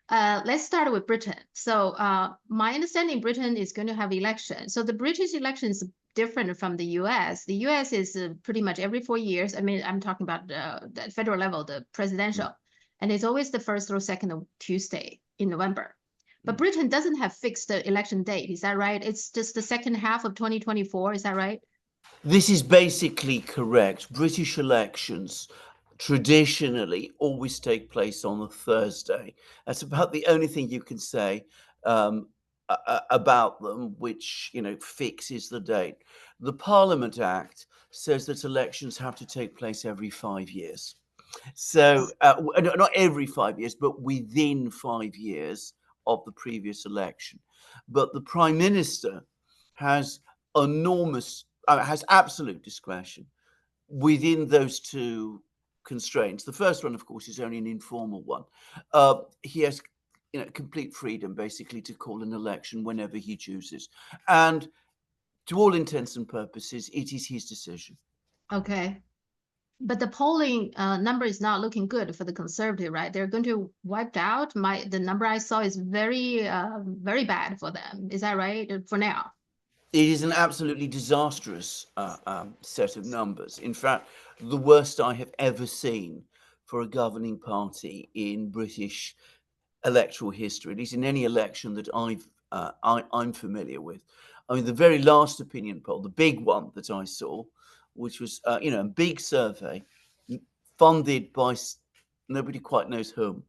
Let's start with Britain. So my understanding, Britain is going to have election. So the British election is different from the US. The US is pretty much every 4 years. I mean, I'm talking about the federal level, the presidential, and it's always the first or second Tuesday in November. But Britain doesn't have fixed election date. Is that right? It's just the second half of 2024. Is that right? This is basically correct. British elections traditionally always take place on a Thursday. That's about the only thing you can say about them, which fixes the date. The Parliament Act says that elections have to take place every 5 years. So not every 5 years, but within 5 years of the previous election. But the Prime Minister has has absolute discretion within those two constraints. The first one, of course, is only an informal one. He has complete freedom, basically, to call an election whenever he chooses. And to all intents and purposes, it is his decision. Okay. But the polling number is not looking good for the Conservative, right? They're going to wipe out. The number I saw is very bad for them. Is that right? For now. It is an absolutely disastrous set of numbers. In fact, the worst I have ever seen for a governing party in British electoral history, at least in any election that I'm familiar with. I mean, the very last opinion poll, the big one that I saw, which was a big survey funded by nobody quite knows whom,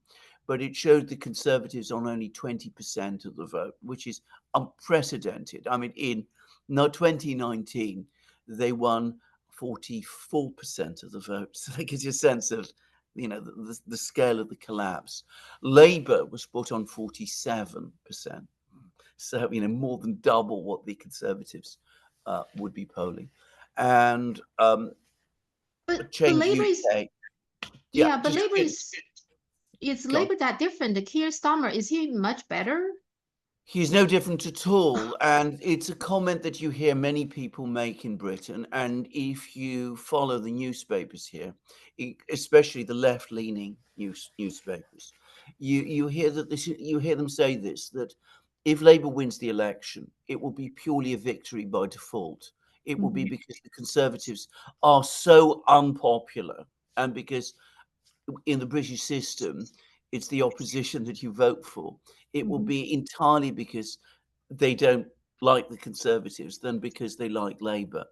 but it showed the Conservatives on only 20% of the vote, which is unprecedented. I mean, in 2019, they won 44% of the vote. So that gives you a sense of the scale of the collapse. Labour was put on 47%. So, more than double what the Conservatives would be polling. And But Change Labour is, UK. Yeah, yeah, but just Labour is go on. Labour that different? The Keir Starmer, is he much better? He's no different at all. And it's a comment that you hear many people make in Britain. And if you follow the newspapers here, especially the left-leaning newspapers, you hear you hear them say this, that if Labour wins the election, it will be purely a victory by default. It will be because the Conservatives are so unpopular, and because in the British system, it's the opposition that you vote for. It will be entirely because they don't like the Conservatives than because they like Labour.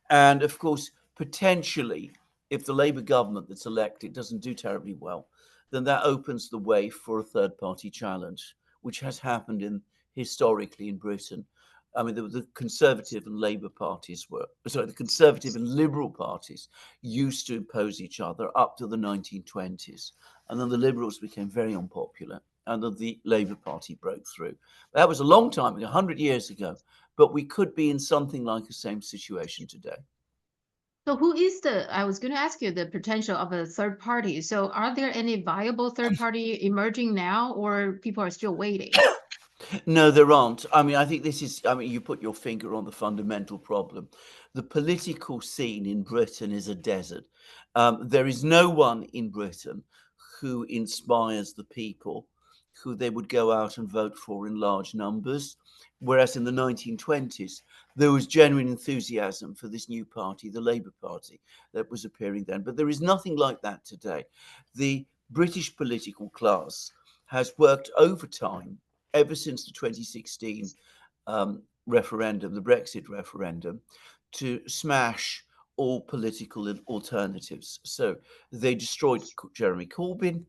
And of course, potentially, if the Labour government that's elected doesn't do terribly well, then that opens the way for a third party challenge, which has happened historically in Britain. I mean, the Conservative and Labour parties the Conservative and Liberal parties used to oppose each other up to the 1920s. And then the Liberals became very unpopular, and then the Labour Party broke through. That was a long time ago, 100 years ago, but we could be in something like the same situation today. So who is I was going to ask you the potential of a third party. So are there any viable third party emerging now, or people are still waiting? No, there aren't. I mean, I think you put your finger on the fundamental problem. The political scene in Britain is a desert. There is no one in Britain who inspires the people who they would go out and vote for in large numbers. Whereas in the 1920s, there was genuine enthusiasm for this new party, the Labour Party, that was appearing then. But there is nothing like that today. The British political class has worked overtime ever since the 2016 referendum, the Brexit referendum, to smash all political alternatives. So they destroyed Jeremy Corbyn.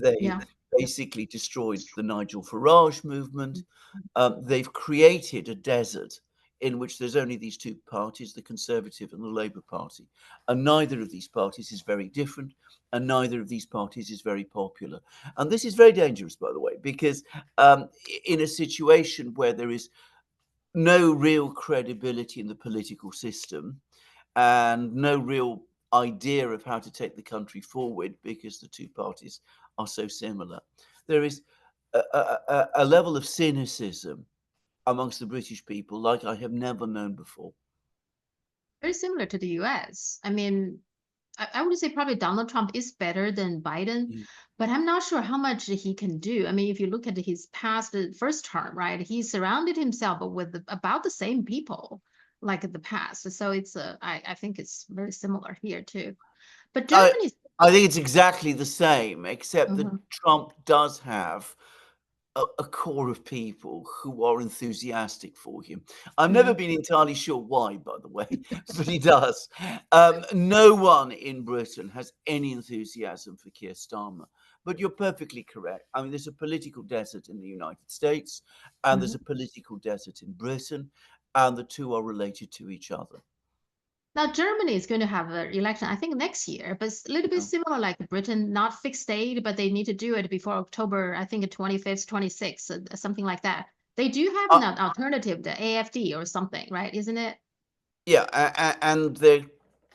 They Yeah. basically destroyed the Nigel Farage movement. They've created a desert in which there's only these two parties, the Conservative and the Labour Party. And neither of these parties is very different, and neither of these parties is very popular. And this is very dangerous, by the way, because in a situation where there is no real credibility in the political system and no real idea of how to take the country forward because the two parties are so similar, there is a level of cynicism amongst the British people like I have never known before. Very similar to the US. I mean, I would say probably Donald Trump is better than Biden, Mm. but I'm not sure how much he can do. I mean, if you look at his past first term, right, he surrounded himself with about the same people like in the past. So it's I think it's very similar here too. But I Germany's I think it's exactly the same, except that Mhm, Trump does have a core of people who are enthusiastic for him. I've never mhm. been entirely sure why, by the way, but he does. No one in Britain has any enthusiasm for Keir Starmer. But you're perfectly correct. I mean, there's a political desert in the United States, and there's Mhm. a political desert in Britain, and the two are related to each other. Now, Germany is going to have an election, I think, next year, but it's a little bit Yeah. similar like Britain, not fixed date, but they need to do it before October, I think, 25th, 26th, something like that. They do have Uh, an alternative, the AFD or something, right? Isn't it? Yeah, and they're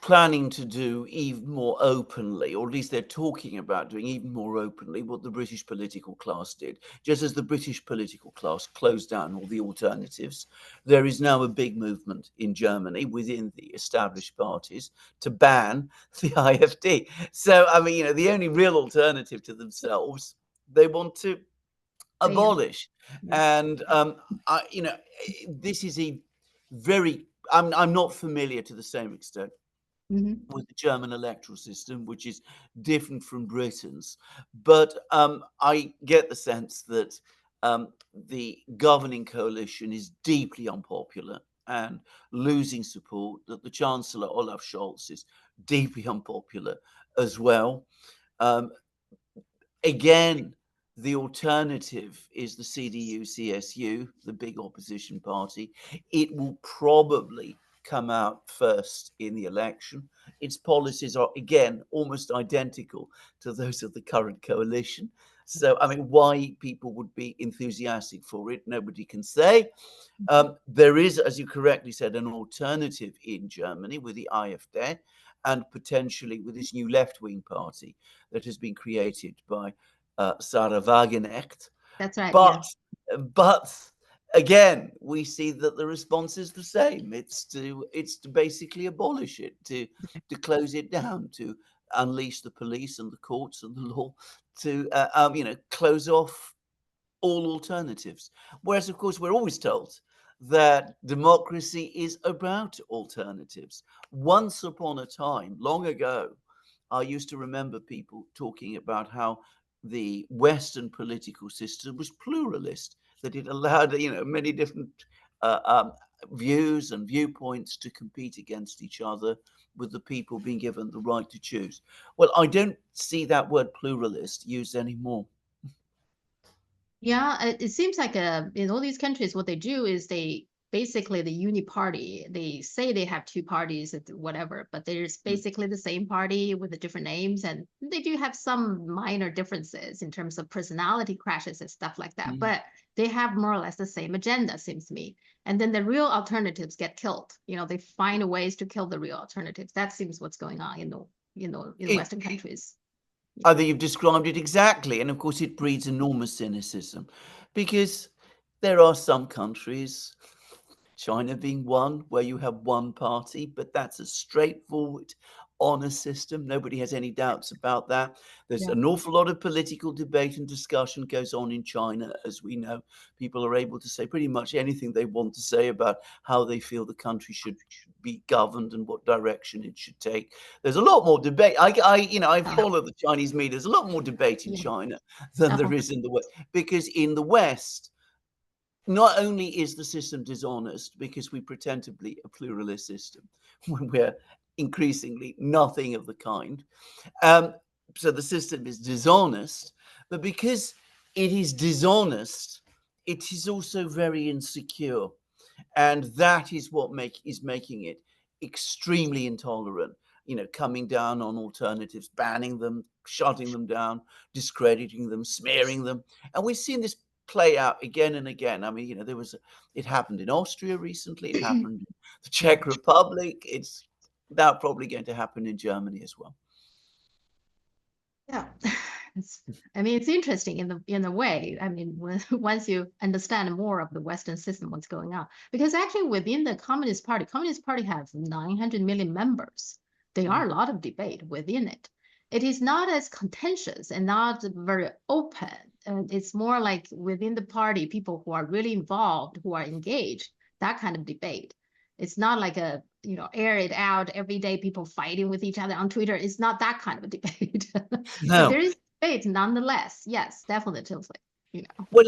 planning to do even more openly, or at least they're talking about doing even more openly what the British political class did. Just as the British political class closed down all the alternatives, there is now a big movement in Germany within the established parties to ban the IFD. So, I mean, the only real alternative to themselves, they want to Bam. abolish. Yeah. And this is a very I'm not familiar to the same extent Hmm. with the German electoral system, which is different from Britain's, but I get the sense that the governing coalition is deeply unpopular and losing support. That the Chancellor Olaf Scholz is deeply unpopular as well. Um, Again, the alternative is the CDU-CSU, the big opposition party. It will probably come out first in the election. Its policies are, again, almost identical to those of the current coalition. So, I mean, why people would be enthusiastic for it, nobody can say. There is, as you correctly said, an alternative in Germany with the AfD and potentially with this new left-wing party that has been created by Sarah Wagenknecht. That's right. But Yeah. but again, we see that the response is the same. It's to basically abolish it, to close it down, to unleash the police and the courts and the law, to close off all alternatives. Whereas, of course, we're always told that democracy is about alternatives. Once upon a time, long ago, I used to remember people talking about how the Western political system was pluralist, that it allowed, many different uh, um, views and viewpoints to compete against each other, with the people being given the right to choose. Well, I don't see that word pluralist used anymore. Yeah, it seems like in all these countries, what they do is they basically the uni party. They say they have two parties, whatever, but there's basically the same party with the different names, and they do have some minor differences in terms of personality crashes and stuff like that. Mm. But they have more or less the same agenda, seems to me. And then the real alternatives get killed. They find ways to kill the real alternatives. That seems what's going on in It, Western countries. I Yeah. think you've described it exactly. And of course, it breeds enormous cynicism because there are some countries, China being one, where you have one party, but that's a straightforward, honest system. Nobody has any doubts about that. There's Yeah. an awful lot of political debate and discussion goes on in China, as we know. People are able to say pretty much anything they want to say about how they feel the country should be governed and what direction it should take. There's a lot more debate. I Yeah. follow the Chinese media. There's a lot more debate in Yeah. China than there Uh-huh. is in the West, because in the West, not only is the system dishonest because we pretend to be a pluralist system when we're increasingly nothing of the kind. Um, so the system is dishonest, but because it is dishonest, it is also very insecure. And that is what is making it extremely intolerant, coming down on alternatives, banning them, shutting them down, discrediting them, smearing them. And we've seen this play out again and again. I mean, it happened in Austria recently, it happened in the Czech Republic, it's now probably going to happen in Germany as well. Yeah. I mean, it's interesting in a way. I mean, once you understand more of the Western system, what's going on, because actually within the Communist Party has 900 million members. there are a lot of debate within it. It is not as contentious and not very open. It's more like within the party, people who are really involved, who are engaged, that kind of debate. It's not like a, air it out every day, people fighting with each other on Twitter. It's not that kind of a debate. But there No. is debate nonetheless. Yes, definitely. Well,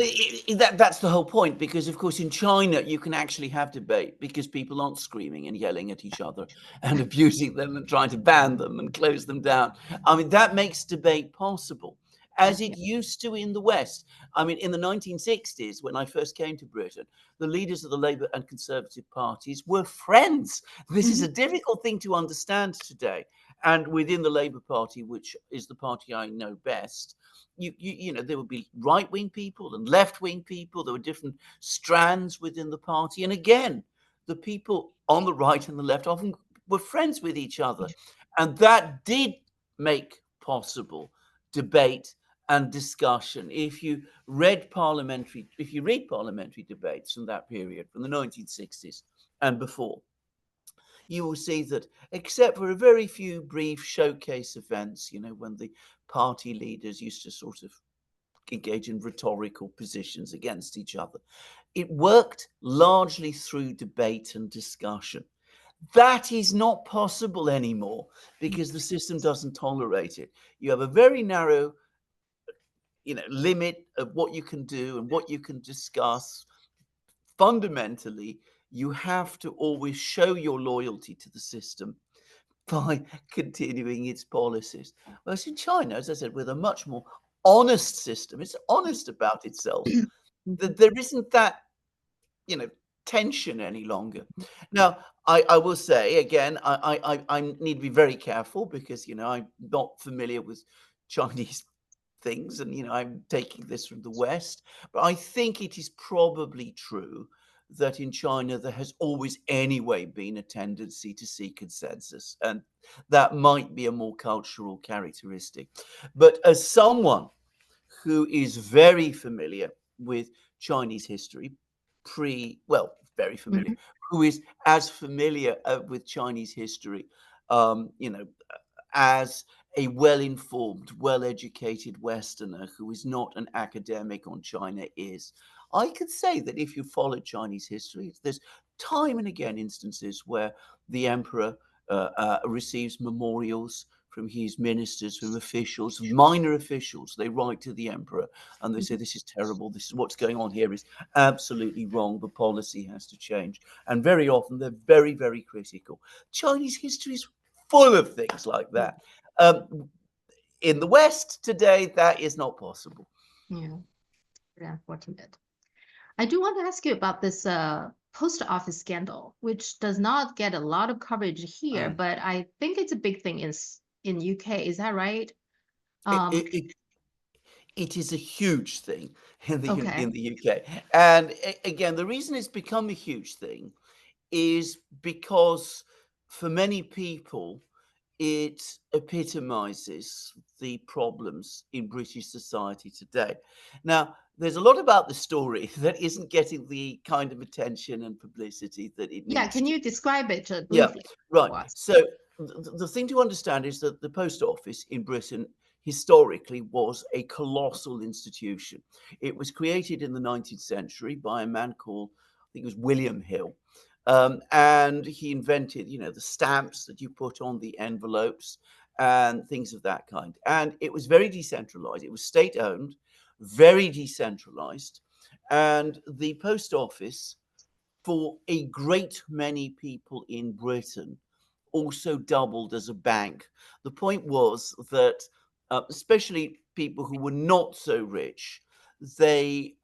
that's the whole point, because, of course, in China, you can actually have debate because people aren't screaming and yelling at each other and abusing them and trying to ban them and close them down. I mean, that makes debate possible, as it used to in the West. I mean, in the 1960s, when I first came to Britain, the leaders of the Labour and Conservative parties were friends. This is a difficult thing to understand today. And within the Labour Party, which is the party I know best, there would be right-wing people and left-wing people. There were different strands within the party. And again, the people on the right and the left often were friends with each other. And that did make possible debate and discussion. If you read parliamentary debates from that period, from the 1960s and before, you will see that, except for a very few brief showcase events, when the party leaders used to sort of engage in rhetorical positions against each other, it worked largely through debate and discussion. That is not possible anymore because the system doesn't tolerate it. You have a very narrow, limit of what you can do and what you can discuss. Fundamentally, you have to always show your loyalty to the system by continuing its policies. Whereas in China, as I said, with a much more honest system, it's honest about itself, that there isn't that, tension any longer. Now, I will say again, I need to be very careful because, I'm not familiar with Chinese things, and I'm taking this from the West, but I think it is probably true that in China there has always anyway been a tendency to seek consensus, and that might be a more cultural characteristic. But as someone who is very familiar with Chinese history, very familiar, who is as familiar with Chinese history, um, you know, as a well-informed, well-educated Westerner who is not an academic on China is. I could say that if you follow Chinese history, there's time and again instances where the emperor receives memorials from his ministers, from officials, minor officials. They write to the emperor and they say, this is terrible. This is what's going on here is absolutely wrong. The policy has to change. And very often they're very, very critical. Chinese history is full of things like that. In the West today, that is not possible. Yeah, very unfortunate. I do want to ask you about this post office scandal, which does not get a lot of coverage here, but I think it's a big thing in UK. Is that right? It is a huge thing in the Okay. UK. And again, the reason it's become a huge thing is because for many people, it epitomizes the problems in British society today. Now, there's a lot about the story that isn't getting the kind of attention and publicity that it Yeah, needs can to. you describe it Yeah, briefly right. for us? So the thing to understand is that the post office in Britain historically was a colossal institution. It was created in the 19th century by a man called, I think it was William Hill. And he invented, the stamps that you put on the envelopes and things of that kind. And it was very decentralized. It was state owned, very decentralized. And the post office, for a great many people in Britain, also doubled as a bank. The point was that, especially people who were not so rich, they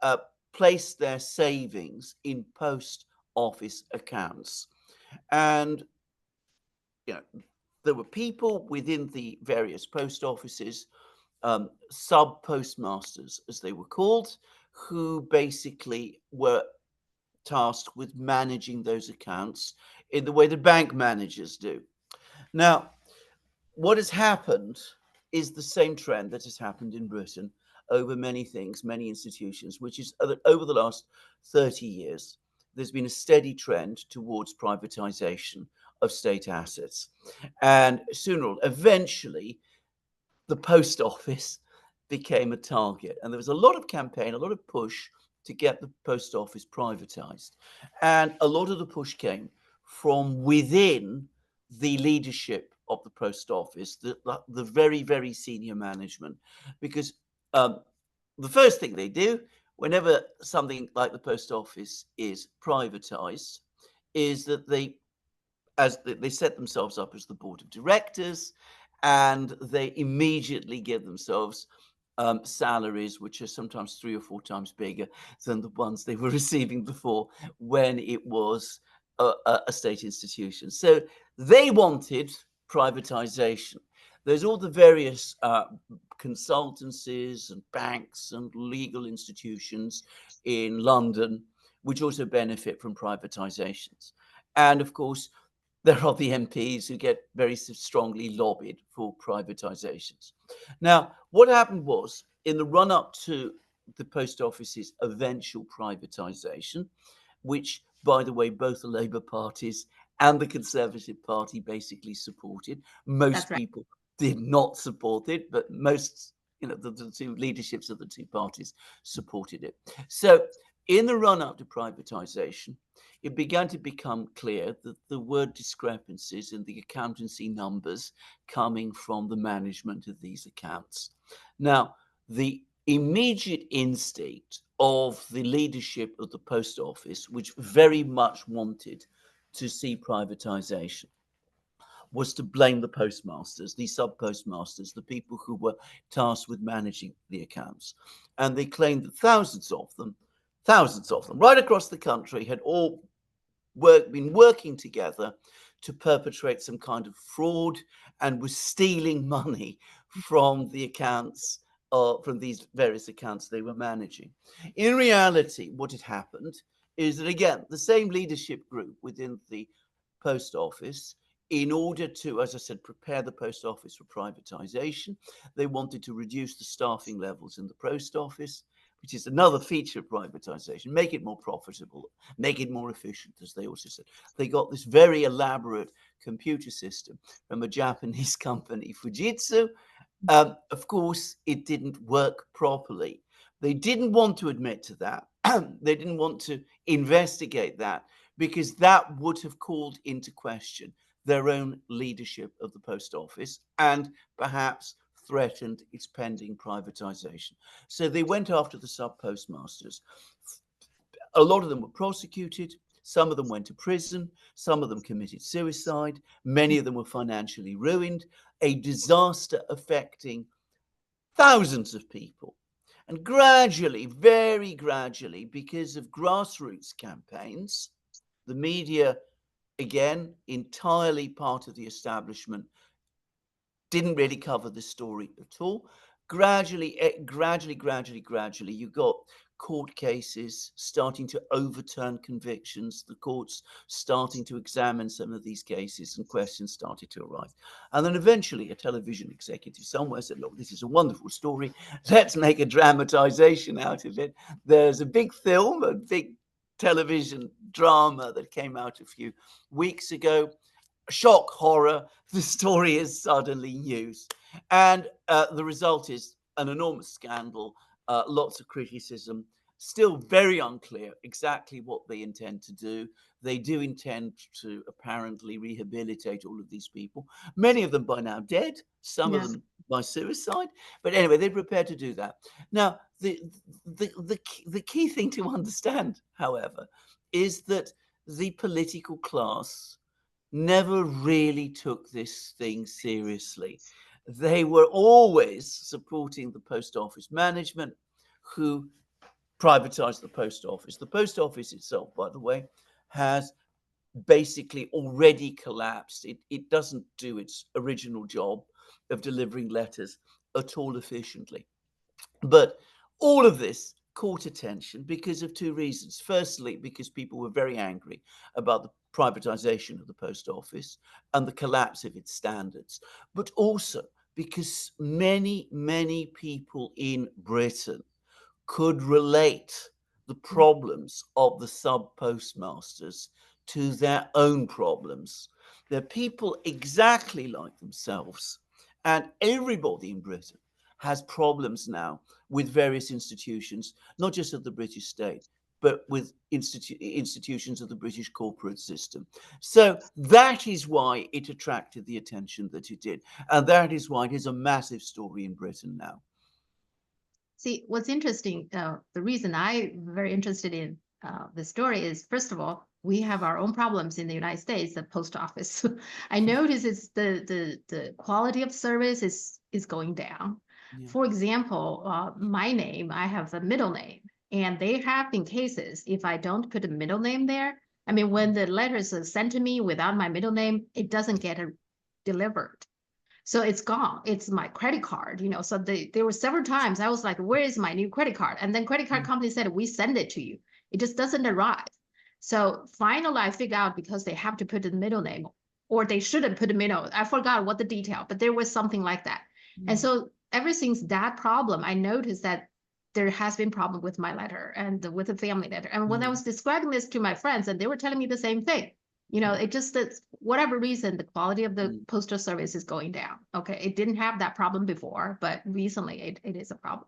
placed their savings in post office accounts. And there were people within the various post offices, sub postmasters, as they were called, who basically were tasked with managing those accounts in the way the bank managers do. Now, what has happened is the same trend that has happened in Britain over many things, many institutions, which is that over the last 30 years, there's been a steady trend towards privatization of state assets. And eventually, the post office became a target. And there was a lot of campaign, a lot of push to get the post office privatized. And a lot of the push came from within the leadership of the post office, the very, very senior management, because the first thing they do whenever something like the post office is privatized is that they set themselves up as the board of directors, and they immediately give themselves salaries which are sometimes 3 or 4 times bigger than the ones they were receiving before when it was a state institution. So they wanted privatization. There's all the various consultancies and banks and legal institutions in London which also benefit from privatizations. And of course, there are the MPs who get very strongly lobbied for privatizations. Now, what happened was, in the run-up to the post office's eventual privatization, which, by the way, both the Labour parties and the Conservative Party basically supported. Most right. people did not support it, but most, the two leaderships of the two parties supported it. So in the run-up to privatization, it began to become clear that there were discrepancies in the accountancy numbers coming from the management of these accounts. Now, the immediate instinct of the leadership of the post office, which very much wanted to see privatization, was to blame the postmasters, the sub-postmasters, the people who were tasked with managing the accounts. And they claimed that thousands of them, right across the country, had all been working together to perpetrate some kind of fraud and was stealing money from the accounts, from these various accounts they were managing. In reality, what had happened is that, again, the same leadership group within the post office, in order to, as I said, prepare the post office for privatization, they wanted to reduce the staffing levels in the post office, which is another feature of privatization, make it more profitable, make it more efficient, as they also said. They got this very elaborate computer system from a Japanese company, Fujitsu. Of course, it didn't work properly. They didn't want to admit to that. They didn't want to investigate that, because that would have called into question their own leadership of the post office and perhaps threatened its pending privatization. So they went after the sub-postmasters. A lot of them were prosecuted. Some of them went to prison. Some of them committed suicide. Many of them were financially ruined. A disaster affecting thousands of people. And gradually, very gradually, because of grassroots campaigns, the media, again, entirely part of the establishment, didn't really cover the story at all. Gradually, you got court cases starting to overturn convictions, the courts starting to examine some of these cases, and questions started to arise. And then eventually a television executive somewhere said, look, this is a wonderful story. Let's make a dramatization out of it. There's a big film, a big television drama that came out a few weeks ago. Shock, horror, the story is suddenly news. And the result is an enormous scandal, lots of criticism, still very unclear exactly what they intend to do. They do intend to apparently rehabilitate all of these people, many of them by now dead, some of them by suicide. But anyway, they're prepared to do that. Now, the key thing to understand, however, is that the political class never really took this thing seriously. They were always supporting the post office management, who privatized the post office. The post office itself, by the way, has basically already collapsed. It doesn't do its original job of delivering letters at all efficiently. But all of this caught attention because of two reasons. Firstly, because people were very angry about the privatization of the post office and the collapse of its standards, but also because many, many people in Britain could relate the problems of the sub postmasters to their own problems. They're people exactly like themselves. And everybody in Britain has problems now with various institutions, not just of the British state, but with institutions of the British corporate system. So that is why it attracted the attention that it did. And that is why it is a massive story in Britain now. See, what's interesting, the reason I'm very interested in the story is, first of all, we have our own problems in the United States, the post office. I notice it's the quality of service is going down. Yeah. For example, my name, I have a middle name, and there have been cases if I don't put a middle name there. I mean, when the letters are sent to me without my middle name, it doesn't get delivered. So it's gone. It's my credit card, So there were several times I was like, where is my new credit card? And then credit card company said, we send it to you. It just doesn't arrive. So finally I figured out because they have to put the middle name, or they shouldn't put the middle. I forgot what the detail, but there was something like that. And so ever since that problem, I noticed that there has been problem with my letter and with the family letter. And when I was describing this to my friends, and they were telling me the same thing. It just that whatever reason, the quality of the postal service is going down. Okay, it didn't have that problem before, but recently it is a problem.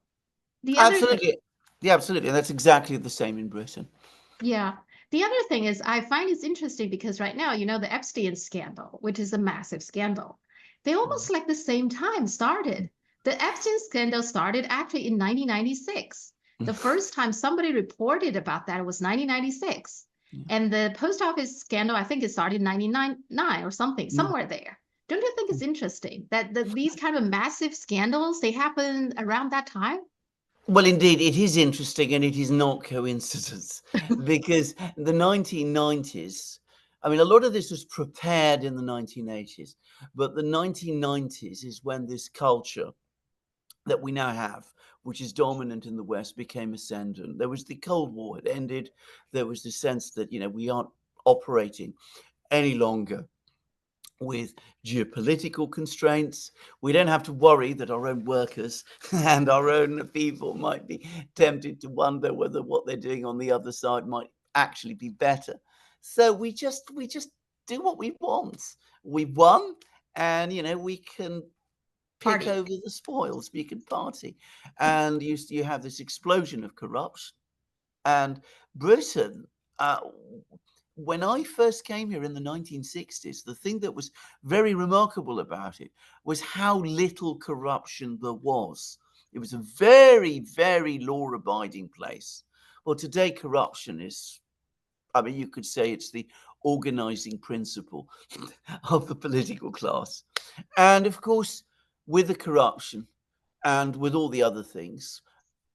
The other thing, Absolutely. Yeah, absolutely. And that's exactly the same in Britain. yeah. The other thing is I find it's interesting because right now, the Epstein scandal, which is a massive scandal, they almost like the same time started. The Epstein scandal started actually in 1996. The first time somebody reported about that was 1996. And the post office scandal, I think it started in 1999 or something, somewhere there. Don't you think it's interesting that these kind of massive scandals, they happen around that time? Well, indeed, it is interesting, and it is not coincidence because the 1990s, I mean, a lot of this was prepared in the 1980s, but the 1990s is when this culture that we now have, which is dominant in the West, became ascendant. There was the Cold War had ended. There was the sense that, we aren't operating any longer with geopolitical constraints. We don't have to worry that our own workers and our own people might be tempted to wonder whether what they're doing on the other side might actually be better. So we just do what we want. We won, and we can pick Party. over the spoils. We can party, and you have this explosion of corruption. And Britain, when I first came here in the 1960s, the thing that was very remarkable about it was how little corruption there was. It was a very, very law-abiding place. Well, today corruption is, I mean, you could say it's the organizing principle of the political class. And of course, with the corruption and with all the other things,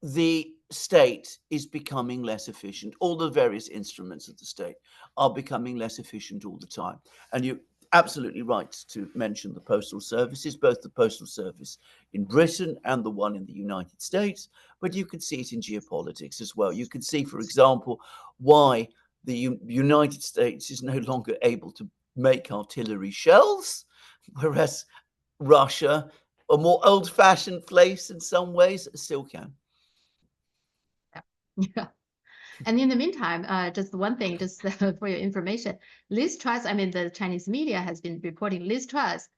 the state is becoming less efficient. All the various instruments of the state are becoming less efficient all the time. And you're absolutely right to mention the postal services, both the postal service in Britain and the one in the United States. But you can see it in geopolitics as well. You can see, for example, why the United States is no longer able to make artillery shells, whereas Russia, a more old-fashioned place in some ways, still can. Yeah. And in the meantime, just one thing, just for your information, Liz Truss, I mean, the Chinese media has been reporting Liz Truss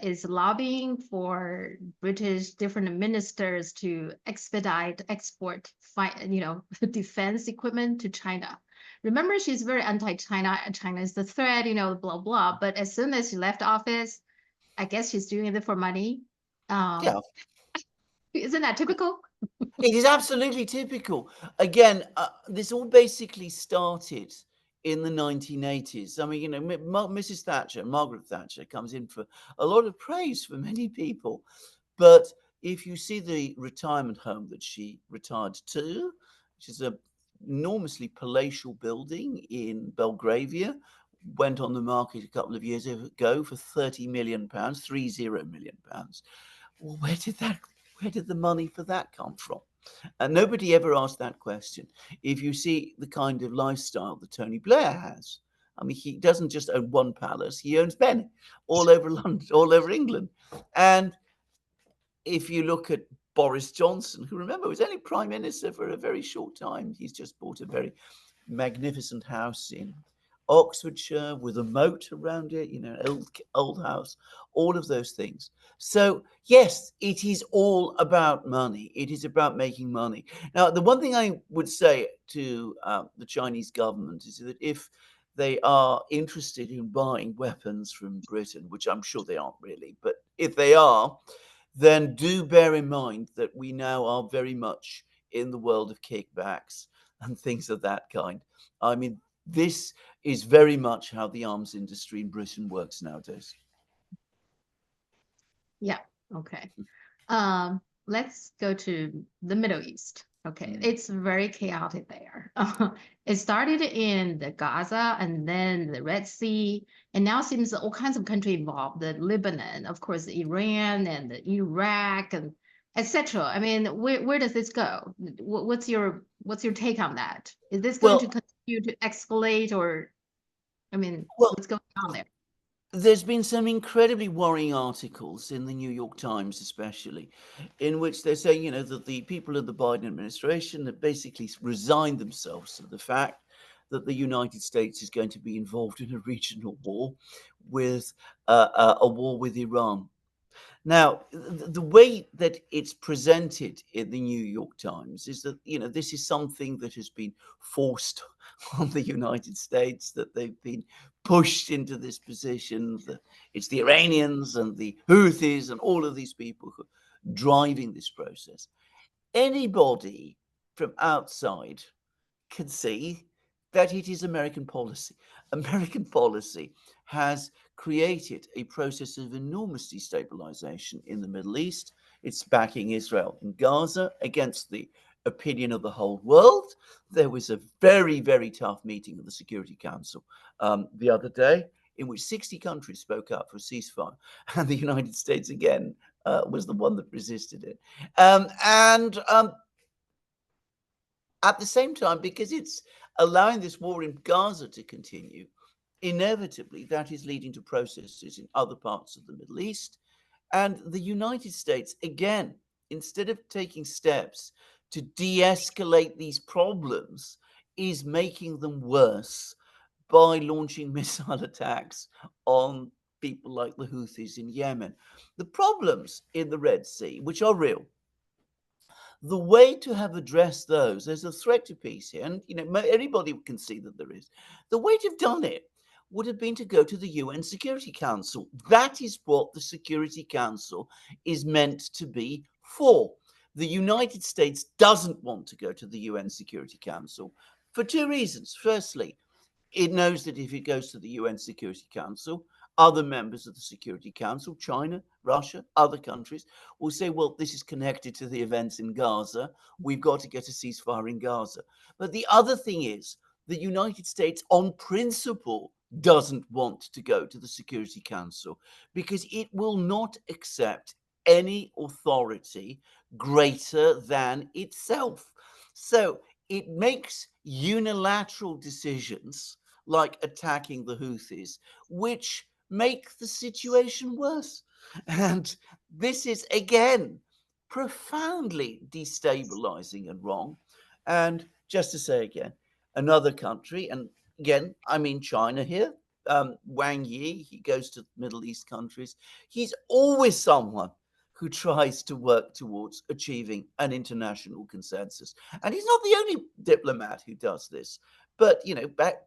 is lobbying for British different ministers to expedite export, defense equipment to China. Remember, she's very anti-China. China is the threat, blah, blah. But as soon as she left office, I guess she's doing it for money. Yeah. Isn't that typical? It is absolutely typical. Again, this all basically started in the 1980s. I mean, Mrs. Thatcher, Margaret Thatcher, comes in for a lot of praise for many people. But if you see the retirement home that she retired to, which is an enormously palatial building in Belgravia, went on the market a couple of years ago for £30 million, £30 million. Well, where did the money for that come from? And nobody ever asked that question. If you see the kind of lifestyle that Tony Blair has, I mean, he doesn't just own one palace, he owns many all over London, all over England. And if you look at Boris Johnson, who, remember, was only prime minister for a very short time, he's just bought a very magnificent house in Oxfordshire with a moat around it, old house, all of those things. So yes, it is all about money. It is about making money. Now, the one thing I would say to the Chinese government is that if they are interested in buying weapons from Britain, which I'm sure they aren't really, but if they are, then do bear in mind that we now are very much in the world of kickbacks and things of that kind. I mean, this is very much how the arms industry in Britain works nowadays. Yeah. Okay. Let's go to the Middle East. Okay, it's very chaotic there. It started in the Gaza and then the Red Sea, and now seems all kinds of countries involved. The Lebanon, of course, Iran and the Iraq and etc. I mean, where does this go? What's your take on that? Is this going to Well, continue to escalate, or I mean, well, what's going on there? there's been some incredibly worrying articles in the New York Times, especially, in which they're saying, that the people of the Biden administration have basically resigned themselves to the fact that the United States is going to be involved in a regional war with a war with Iran. Now, the way that it's presented in the New York Times is that, this is something that has been forced on the United States, that they've been pushed into this position, that it's the Iranians and the Houthis and all of these people who are driving this process. Anybody from outside can see that it is American policy. American policy has created a process of enormous destabilization in the Middle East. It's backing Israel and Gaza against the opinion of the whole world. There was a very, very tough meeting of the Security Council the other day in which 60 countries spoke up for a ceasefire, and the United States again was the one that resisted it. And at the same time, because it's allowing this war in Gaza to continue, inevitably that is leading to processes in other parts of the Middle East. And the United States, again, instead of taking steps to de escalate these problems, is making them worse by launching missile attacks on people like the Houthis in Yemen. The problems in the Red Sea, which are real, the way to have addressed those, there's a threat to peace here, and anybody can see that there is. The way to have done it would have been to go to the UN Security Council. That is what the Security Council is meant to be for. The United States doesn't want to go to the UN Security Council for two reasons. Firstly, it knows that if it goes to the UN Security Council, other members of the Security Council, China, Russia, other countries, will say, well, this is connected to the events in Gaza. We've got to get a ceasefire in Gaza. But the other thing is, the United States, on principle, doesn't want to go to the Security Council because it will not accept any authority greater than itself. So it makes unilateral decisions like attacking the Houthis, which make the situation worse. And this is, again, profoundly destabilizing and wrong. And just to say again, another country, and again, I mean China here, Wang Yi, he goes to Middle East countries. He's always someone who tries to work towards achieving an international consensus. And he's not the only diplomat who does this. But,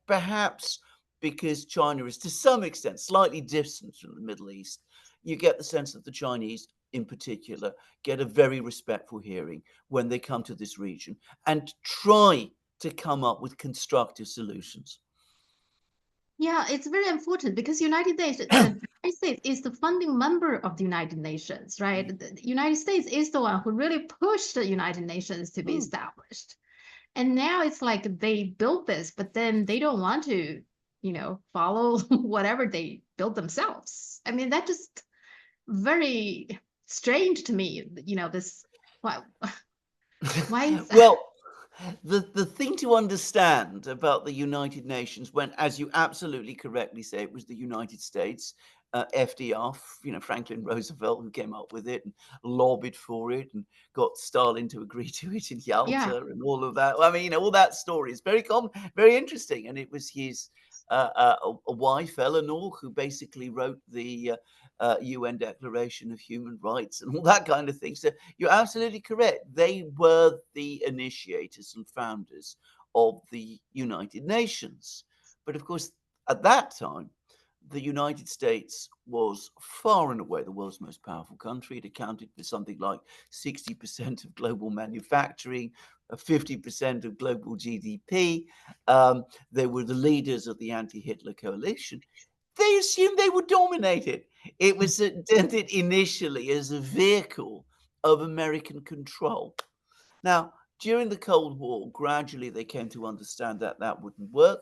perhaps because China is to some extent slightly distant from the Middle East, you get the sense that the Chinese, in particular, get a very respectful hearing when they come to this region and try to come up with constructive solutions. Yeah, it's very important because United States is the founding member of the United Nations, right? The United States is the one who really pushed the United Nations to be established. And now it's like they built this, but then they don't want to, follow whatever they built themselves. I mean, that just very strange to me, this, why, why is Well, the thing to understand about the United Nations, when, as you absolutely correctly say, it was the United States, FDR, Franklin Roosevelt, who came up with it and lobbied for it and got Stalin to agree to it in yeah, Yalta and all of that. I mean, all that story is very common, very interesting, and it was his a wife, Eleanor, who basically wrote the UN Declaration of Human Rights and all that kind of thing. So you're absolutely correct. They were the initiators and founders of the United Nations. But of course, at that time, the United States was far and away the world's most powerful country. It accounted for something like 60% of global manufacturing, 50% of global GDP. They were the leaders of the anti-Hitler coalition. They assumed they would dominate it. It was intended initially as a vehicle of American control. Now, during the Cold War, gradually they came to understand that that wouldn't work.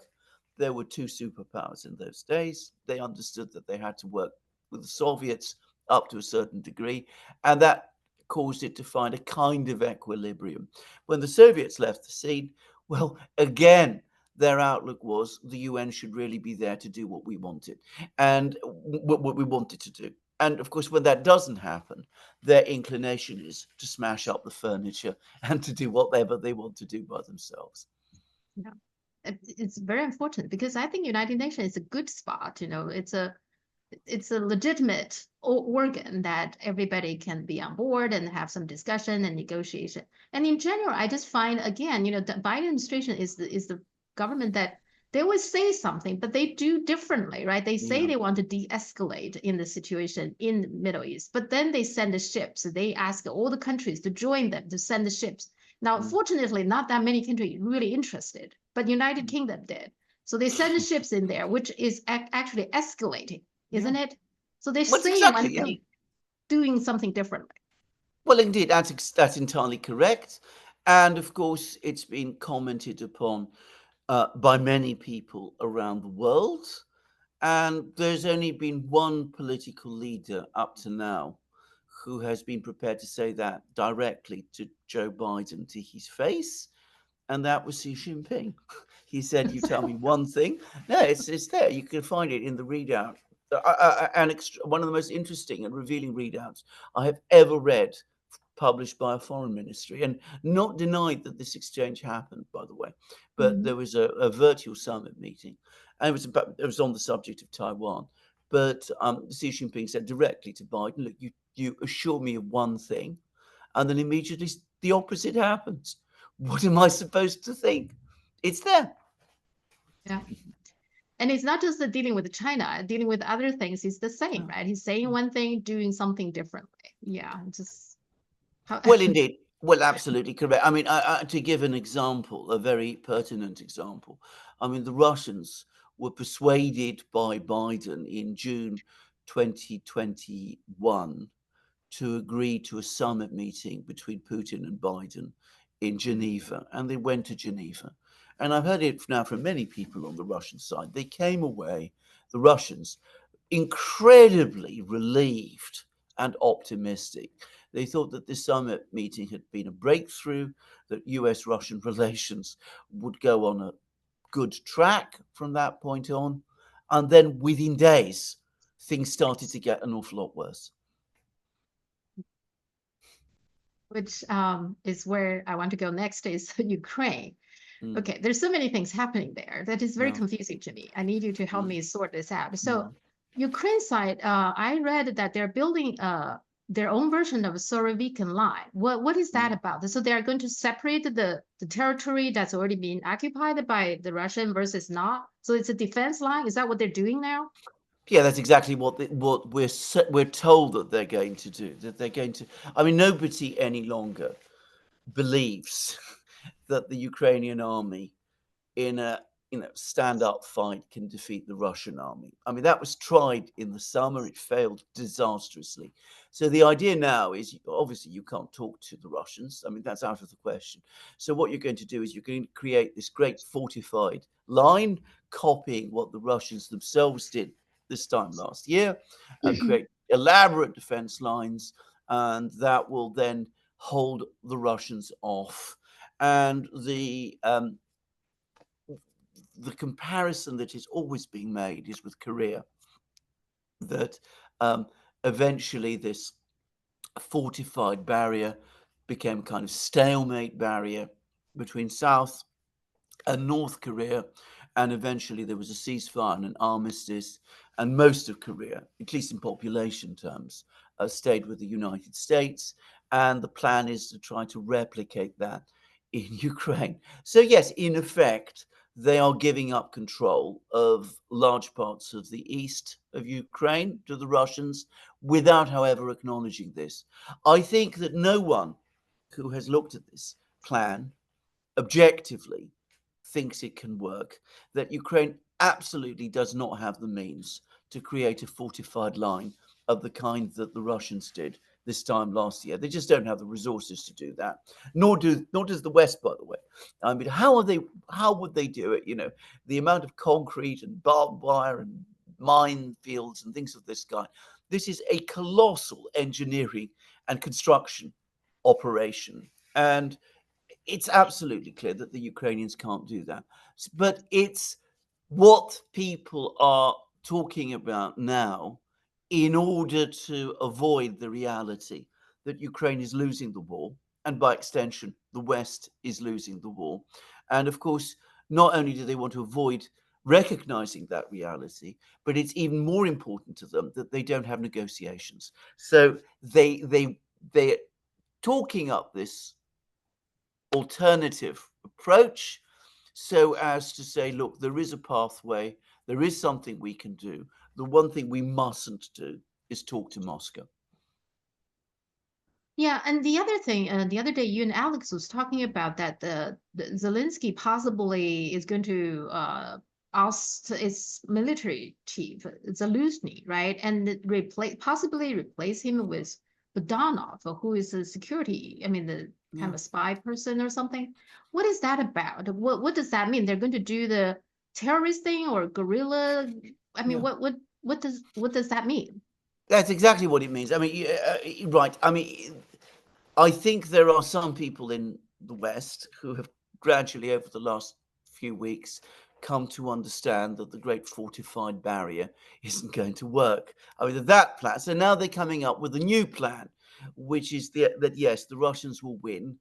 There were two superpowers in those days. They understood that they had to work with the Soviets up to a certain degree, and that caused it to find a kind of equilibrium. When the Soviets left the scene, well, again, their outlook was the UN should really be there to do what we wanted and what we wanted to do. And of course, when that doesn't happen, their inclination is to smash up the furniture and to do whatever they want to do by themselves. Yeah. It's very important because I think United Nations is a good spot. It's a legitimate organ that everybody can be on board and have some discussion and negotiation. And in general, I just find again, the Biden administration is the government that they always say something, but they do differently, right? They say Yeah. they want to de-escalate in the situation in the Middle East, but then they send the ships. They ask all the countries to join them to send the ships. Now, fortunately, not that many countries really interested, but United Kingdom did. So they send the ships in there, which is actually escalating, isn't it? So they Well, say one exactly, yeah. thing, doing something differently. Well, indeed, that's entirely correct. And of course, it's been commented upon by many people around the world. And there's only been one political leader up to now who has been prepared to say that directly to Joe Biden to his face, and that was Xi Jinping. He said, "You tell me one thing." No, it's there. You can find it in the readout. One of the most interesting and revealing readouts I have ever read, published by a foreign ministry, and not denied that this exchange happened, by the way. But there was a virtual summit meeting, and it was on the subject of Taiwan. But Xi Jinping said directly to Biden, "Look, you assure me of one thing," and then immediately the opposite happens. What am I supposed to think? It's there. Yeah. And it's not just the dealing with China, dealing with other things is the same, right? He's saying one thing, doing something differently. Yeah, just how Well, indeed. Well, absolutely correct. I mean, to give an example, a very pertinent example, I mean, the Russians were persuaded by Biden in June 2021 to agree to a summit meeting between Putin and Biden in Geneva, and they went to Geneva. And I've heard it now from many people on the Russian side. They came away, the Russians, incredibly relieved and optimistic. They thought that this summit meeting had been a breakthrough, that US Russian relations would go on a good track from that point on. And then within days, things started to get an awful lot worse. which is where I want to go next is Ukraine. Mm, Okay, there's so many things happening there that is very yeah, confusing to me. I need you to help mm, me sort this out. So yeah. Ukraine side, I read that they're building their own version of a Sorovikin line. What is that Mm. about? So they are going to separate the territory that's already been occupied by the Russian versus not. So it's a defense line. Is that what they're doing now? Yeah, that's exactly what we're told that they're going to do. That they're going to. I mean, nobody any longer believes that the Ukrainian army in a stand-up fight can defeat the Russian army. I mean, that was tried in the summer. It failed disastrously. So the idea now is obviously you can't talk to the Russians. I mean, that's out of the question. So what you're going to do is you're going to create this great fortified line, copying what the Russians themselves did this time last year, create elaborate defense lines, and that will then hold the Russians off. And the comparison that is always being made is with Korea, that um, eventually this fortified barrier became a kind of stalemate barrier between South and North Korea, And eventually there was a ceasefire and an armistice, and most of Korea, at least in population terms, stayed with the United States. And the plan is to try to replicate that in Ukraine. So yes, in effect, they are giving up control of large parts of the east of Ukraine to the Russians without, however, acknowledging this. I think that no one who has looked at this plan objectively thinks it can work, that Ukraine absolutely does not have the means to create a fortified line of the kind that the Russians did this time last year. They just don't have the resources to do that. Nor does the West, by the way. I mean, how would they do it? You know, the amount of concrete and barbed wire and minefields and things of this kind. This is a colossal engineering and construction operation. And it's absolutely clear that the Ukrainians can't do that. But it's what people are talking about now in order to avoid the reality that Ukraine is losing the war, and by extension, the West is losing the war. And of course, not only do they want to avoid recognizing that reality, but it's even more important to them that they don't have negotiations. So they're talking up this alternative approach so as to say, look, there is a pathway, there is something we can do. The one thing we mustn't do is talk to Moscow. Yeah, and the other thing, the other day, you and Alex was talking about that the Zelensky possibly is going to oust its military chief, Zaluzny, right? And possibly replace him with Bogdanov, who is a security, I mean, the kind of a spy person or something. What is that about? What does that mean? They're going to do the terrorist thing or guerrilla? I mean, Yeah. what does that mean? That's exactly what it means. I mean, right. I mean, I think there are some people in the West who have gradually, over the last few weeks, come to understand that the Great Fortified Barrier isn't going to work. I mean, that plan. So now they're coming up with a new plan, which is that yes, the Russians will win.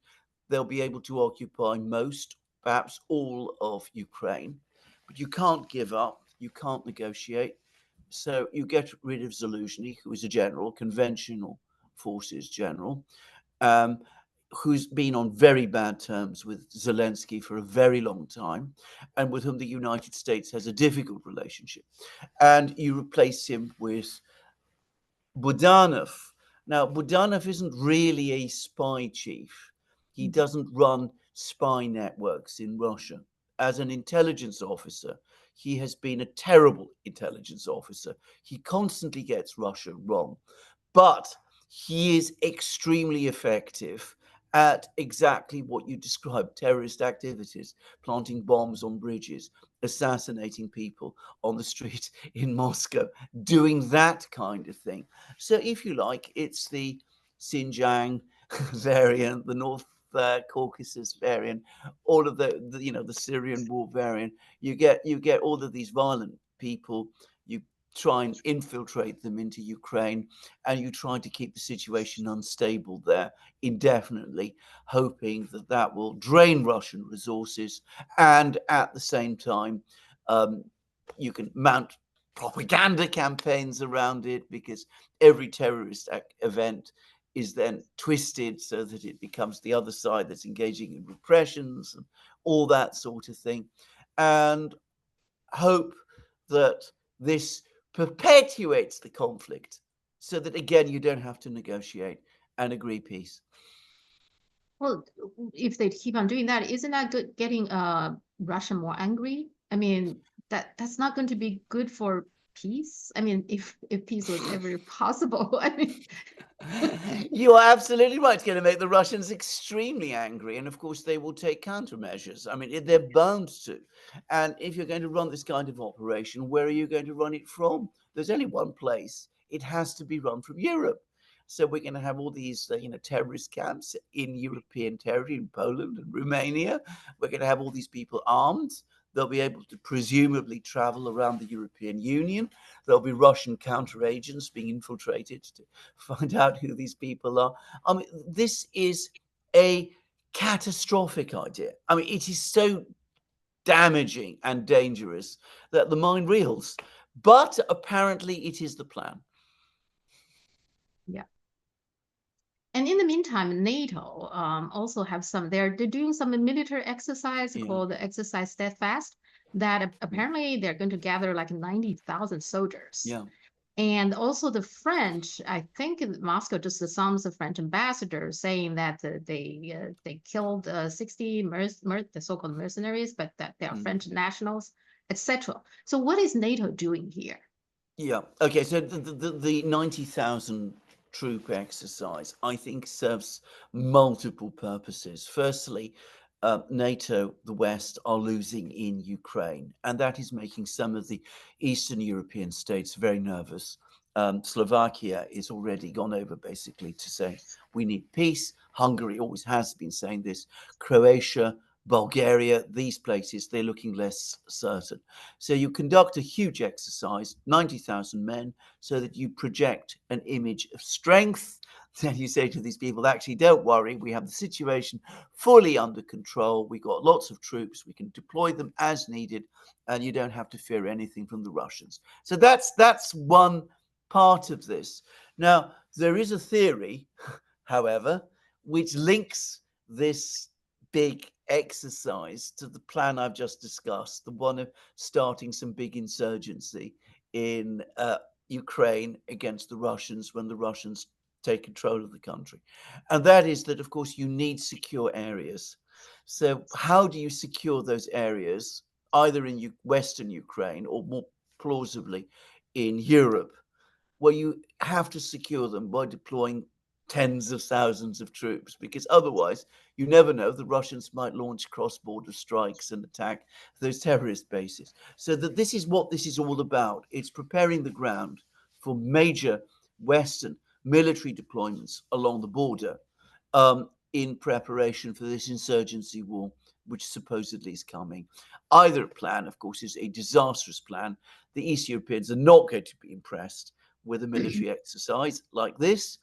They'll be able to occupy most, perhaps all of Ukraine, but you can't give up. You can't negotiate. So you get rid of Zaluzhny, who is a general, conventional forces general, um, who's been on very bad terms with Zelensky for a very long time, and with whom the United States has a difficult relationship. And you replace him with Budanov. Now, Budanov isn't really a spy chief. He doesn't run spy networks in Russia. As an intelligence officer, he has been a terrible intelligence officer. He constantly gets Russia wrong. But he is extremely effective at exactly what you described: terrorist activities, planting bombs on bridges, assassinating people on the street in Moscow, doing that kind of thing. So, if you like, it's the Xinjiang variant, the North Caucasus variant, all of the Syrian war variant. You get all of these violent people. You try and infiltrate them into Ukraine, and you try to keep the situation unstable there indefinitely, hoping that that will drain Russian resources, and at the same time, um, you can mount propaganda campaigns around it, because every terrorist event is then twisted so that it becomes the other side that's engaging in repressions and all that sort of thing, and hope that this perpetuates the conflict so that, again, you don't have to negotiate and agree peace. Well, if they keep on doing that, isn't that getting Russia more angry? I mean, that's not going to be good for peace. I mean, if peace was ever possible, I mean, You are absolutely right. It's going to make the Russians extremely angry. And of course, they will take countermeasures. I mean, they're bound to. And if you're going to run this kind of operation, where are you going to run it from? There's only one place. It has to be run from Europe. So we're going to have all these, terrorist camps in European territory, in Poland and Romania. We're going to have all these people armed. They'll be able to presumably travel around the European Union. There'll be Russian counter-agents being infiltrated to find out who these people are. I mean, this is a catastrophic idea. I mean, it is so damaging and dangerous that the mind reels. But apparently it is the plan. Yeah. And in the meantime, NATO also have they're doing some military exercise called the exercise steadfast that apparently they're going to gather like 90,000 soldiers. Yeah. And also the French, I think Moscow just sounds the French ambassador saying that they killed 60 the so-called mercenaries, but that they are French nationals, etc. So what is NATO doing here? Yeah. Okay. So the 90,000 troop exercise, I think, serves multiple purposes. Firstly, NATO, the West, are losing in Ukraine, and that is making some of the Eastern European states very nervous. Slovakia is already gone over basically to say we need peace. Hungary always has been saying this. Croatia, Bulgaria, these places, they're looking less certain. So you conduct a huge exercise, 90,000 men, so that you project an image of strength. Then you say to these people, actually, don't worry, we have the situation fully under control. We got lots of troops. We can deploy them as needed, and you don't have to fear anything from the Russians. So that's one part of this. Now, there is a theory, however, which links this big exercise to the plan I've just discussed, the one of starting some big insurgency in Ukraine against the Russians when the Russians take control of the country. And that is that, of course, you need secure areas. So how do you secure those areas, either in Western Ukraine or more plausibly in Europe? Well, you have to secure them by deploying tens of thousands of troops, because otherwise, you never know, the Russians might launch cross-border strikes and attack those terrorist bases. So that this is what this is all about. It's preparing the ground for major Western military deployments along the border in preparation for this insurgency war, which supposedly is coming. Either plan, of course, is a disastrous plan. The East Europeans are not going to be impressed with a military exercise like this.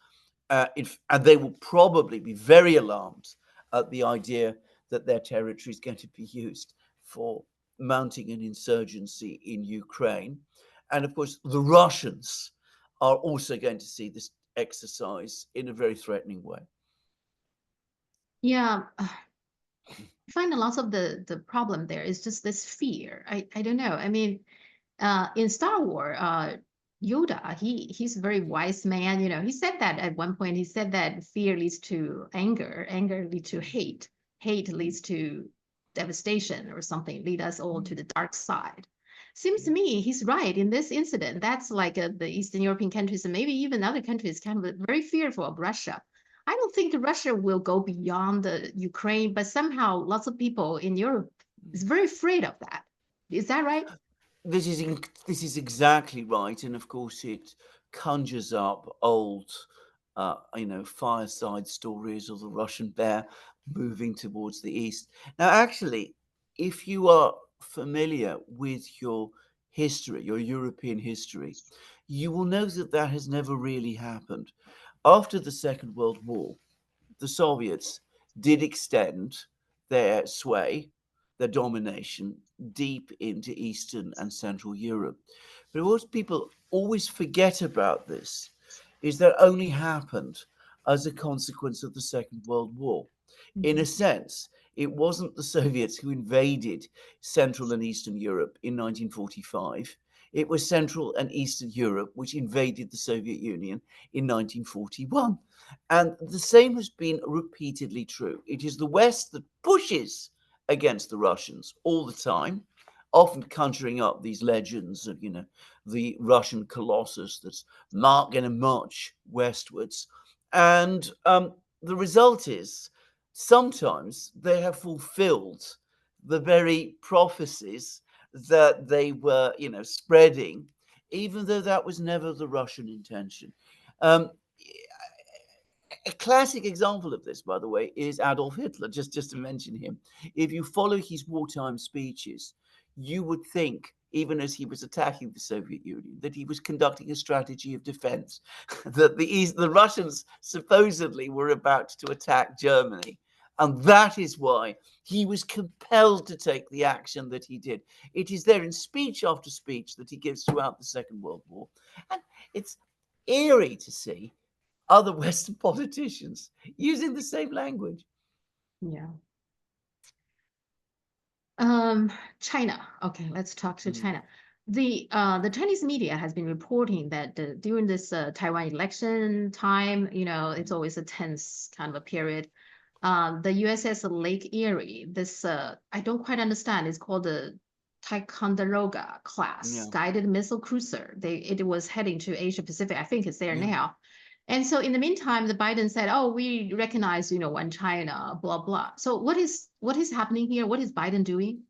And they will probably be very alarmed at the idea that their territory is going to be used for mounting an insurgency in Ukraine. And of course, the Russians are also going to see this exercise in a very threatening way. Yeah, I find a lot of the problem there is just this fear. I don't know. I mean, in Star Wars, Yoda, he's a very wise man. You know, he said that at one point. He said that fear leads to anger, anger leads to hate, hate leads to devastation or something, lead us all to the dark side. Seems to me he's right in this incident. That's like the Eastern European countries and maybe even other countries kind of very fearful of Russia. I don't think Russia will go beyond the Ukraine, but somehow lots of people in Europe is very afraid of that. Is that right? This is exactly right, and of course it conjures up old, fireside stories of the Russian bear moving towards the east. Now, actually, if you are familiar with your history, your European history, you will know that that has never really happened. After the Second World War, the Soviets did extend their sway, their domination deep into Eastern and Central Europe. But what people always forget about this is that only happened as a consequence of the Second World War. In a sense, it wasn't the Soviets who invaded Central and Eastern Europe in 1945. It was Central and Eastern Europe which invaded the Soviet Union in 1941. And the same has been repeatedly true. It is the West that pushes against the Russians all the time, often conjuring up these legends of, the Russian colossus that's going to march westwards. And the result is sometimes they have fulfilled the very prophecies that they were, spreading, even though that was never the Russian intention. A classic example of this, by the way, is Adolf Hitler, just to mention him. If you follow his wartime speeches, you would think, even as he was attacking the Soviet Union, that he was conducting a strategy of defense, that the Russians supposedly were about to attack Germany. And that is why he was compelled to take the action that he did. It is there in speech after speech that he gives throughout the Second World War. And it's eerie to see other Western politicians using the same language. Yeah. China. Okay, let's talk to China. The Chinese media has been reporting that during this Taiwan election time, it's always a tense kind of a period. The USS Lake Erie, this I don't quite understand. It's called the Ticonderoga class Yeah. guided missile cruiser. It was heading to Asia Pacific. I think it's there Yeah. now. And so in the meantime, the Biden said, "Oh, we recognize, one China, blah blah." So what is happening here? What is Biden doing?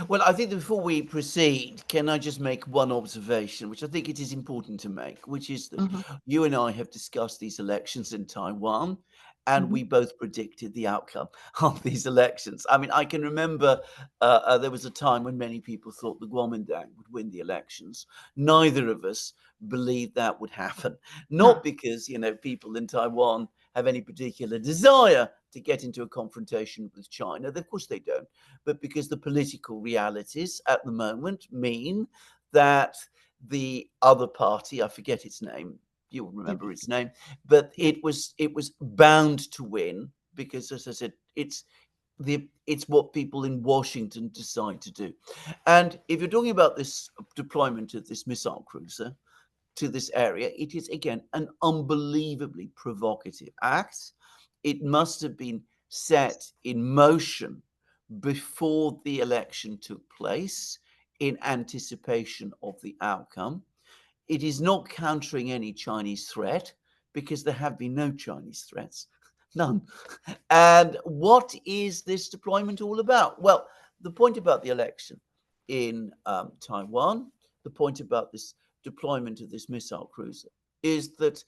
Well, I think that before we proceed, can I just make one observation, which I think it is important to make, which is that Uh-huh. you and I have discussed these elections in Taiwan, and Mhm. we both predicted the outcome of these elections. I mean, I can remember there was a time when many people thought the Kuomintang would win the elections. Neither of us believed that would happen, Huh. not because people in Taiwan have any particular desire to get into a confrontation with China. Of course, they don't, but because the political realities at the moment mean that the other party, I forget its name, you'll Yeah. remember its name, but Yeah. it was bound to win because, as I said, it's what people in Washington decide to do. And if you're talking about this deployment of this missile cruiser to this area, it is again an unbelievably provocative act. It must have been set in motion before the election took place in anticipation of the outcome. It is not countering any Chinese threat because there have been no Chinese threats, none. And what is this deployment all about? Well, the point about the election in Taiwan, the point about this deployment of this missile cruiser is that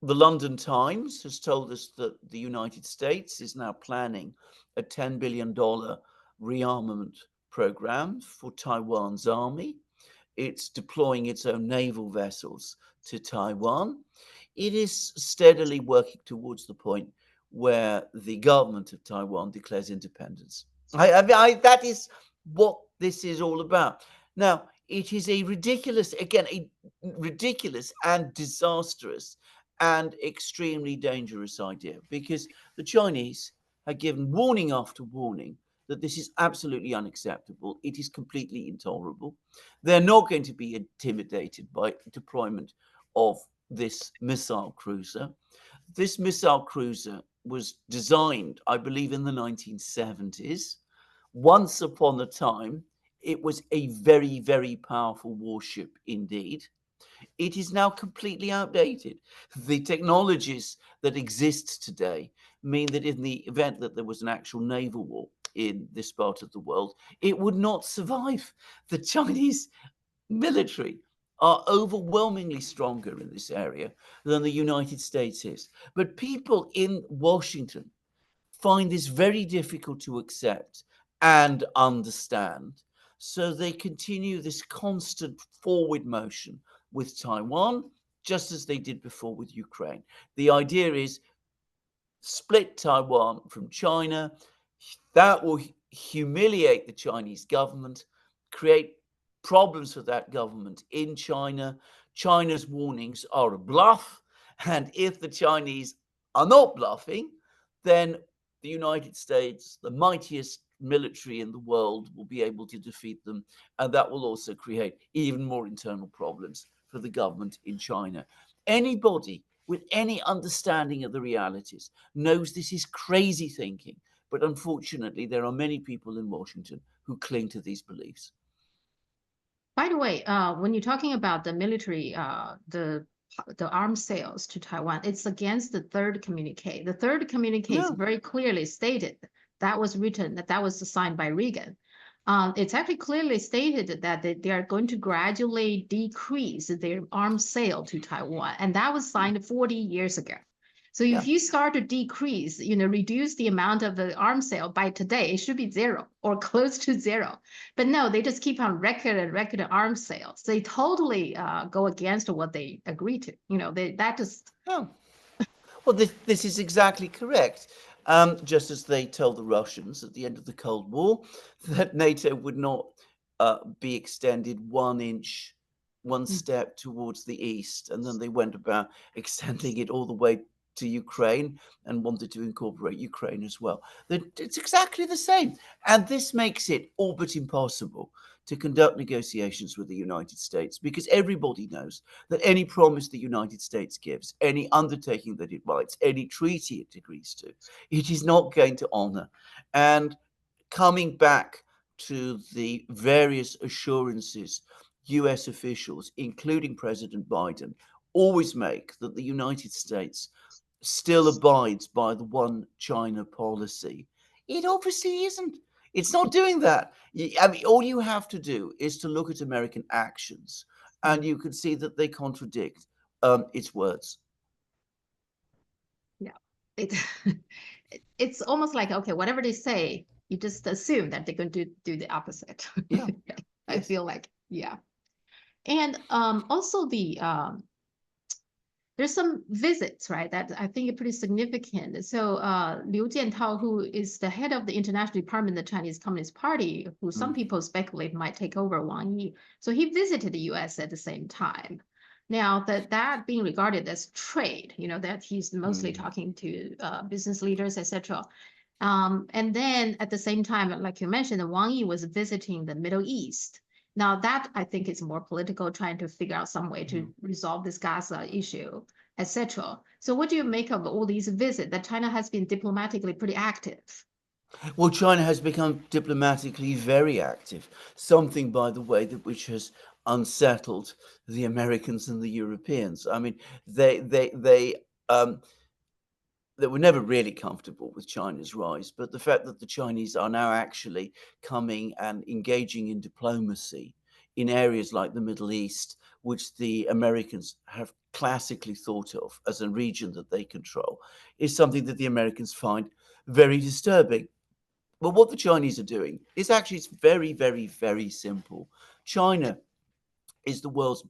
the London Times has told us that the United States is now planning a $10 billion rearmament program for Taiwan's army. It's deploying its own naval vessels to Taiwan. It is steadily working towards the point where the government of Taiwan declares independence. That is what this is all about. Now, it is a ridiculous and disastrous and extremely dangerous idea because the Chinese have given warning after warning that this is absolutely unacceptable. It is completely intolerable. They're not going to be intimidated by deployment of this missile cruiser. This missile cruiser was designed, I believe, in the 1970s. Once upon a time, it was a very, very powerful warship indeed. It is now completely outdated. The technologies that exist today mean that in the event that there was an actual naval war in this part of the world, it would not survive. The Chinese military are overwhelmingly stronger in this area than the United States is. But people in Washington find this very difficult to accept and understand. So they continue this constant forward motion with Taiwan, just as they did before with Ukraine. The idea is split Taiwan from China. That will humiliate the Chinese government, create problems for that government in China. China's warnings are a bluff. And if the Chinese are not bluffing, then the United States, the mightiest military in the world, will be able to defeat them. And that will also create even more internal problems for the government in China. Anybody with any understanding of the realities knows this is crazy thinking. But unfortunately, there are many people in Washington who cling to these beliefs. By the way, when you're talking about the military, the arms sales to Taiwan, it's against the third communique. The third communique is Yeah, very clearly stated that was written, that was signed by Reagan. It's actually clearly stated that they are going to gradually decrease their arms sale to Taiwan, and that was signed 40 years ago. So yeah. if you start to decrease, reduce the amount of the arms sale by today, it should be zero or close to zero. But no, they just keep on record and record arms sales. They totally go against what they agreed to. That just Oh. Well, this is exactly correct. just as they told the Russians at the end of the Cold War that NATO would not be extended 1 inch, one Mm. step towards the east, and then they went about extending it all the way to Ukraine and wanted to incorporate Ukraine as well. It's exactly the same. And this makes it all but impossible to conduct negotiations with the United States because everybody knows that any promise the United States gives, any undertaking that it writes, any treaty it agrees to, it is not going to honor. And coming back to the various assurances US officials, including President Biden, always make that the United States still abides by the one China policy. It obviously isn't. It's not doing that. I mean, all you have to do is to look at American actions, and you can see that they contradict its words. Yeah, it it's almost like, okay, whatever they say, you just assume that they're going to do the opposite. Yeah. I Yes. feel like, yeah. And also there's some visits, right, that I think are pretty significant. So Liu Jiantao, who is the head of the International Department of the Chinese Communist Party, who some people speculate might take over Wang Yi. So he visited the US at the same time. Now that being regarded as trade, that he's mostly talking to business leaders, etc. And then at the same time, like you mentioned, Wang Yi was visiting the Middle East. Now that I think is more political, trying to figure out some way to resolve this Gaza issue, etc. So what do you make of all these visits that China has been diplomatically pretty active? Well, China has become diplomatically very active, something, by the way, that which has unsettled the Americans and the Europeans. I mean, um, they were never really comfortable with China's rise, but the fact that the Chinese are now actually coming and engaging in diplomacy in areas like the Middle East, which the Americans have classically thought of as a region that they control, is something that the Americans find very disturbing. But what the Chinese are doing is actually, it's very, very, very simple. China is the world's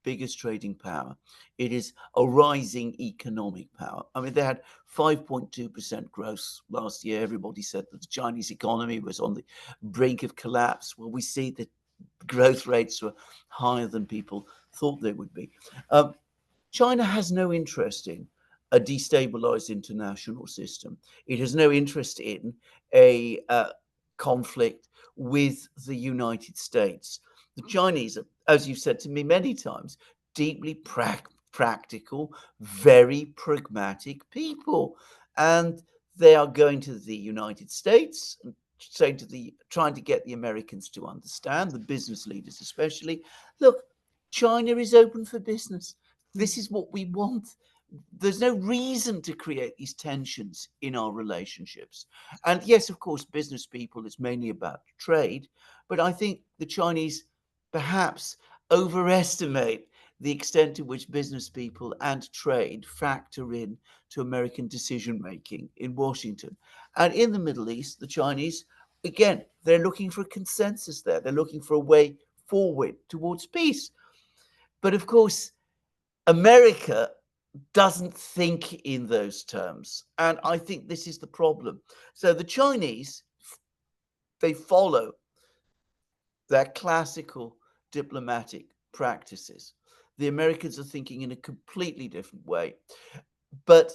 biggest trading power. It is a rising economic power. I mean, they had 5.2% growth last year. Everybody said that the Chinese economy was on the brink of collapse. Well, we see that growth rates were higher than people thought they would be. China has no interest in a destabilized international system. It has no interest in a conflict with the United States. The Chinese are, as you've said to me many times, deeply practical, very pragmatic people. And they are going to the United States and trying to get the Americans to understand, the business leaders especially, look, China is open for business. This is what we want. There's no reason to create these tensions in our relationships. And yes, of course, business people, it's mainly about trade, but I think the Chinese perhaps overestimate the extent to which business people and trade factor in to American decision making in Washington. And in the Middle East, the Chinese, again, they're looking for a consensus there. They're looking for a way forward towards peace. But of course, America doesn't think in those terms. And I think this is the problem. So the Chinese, they follow their classical diplomatic practices. The Americans are thinking in a completely different way. But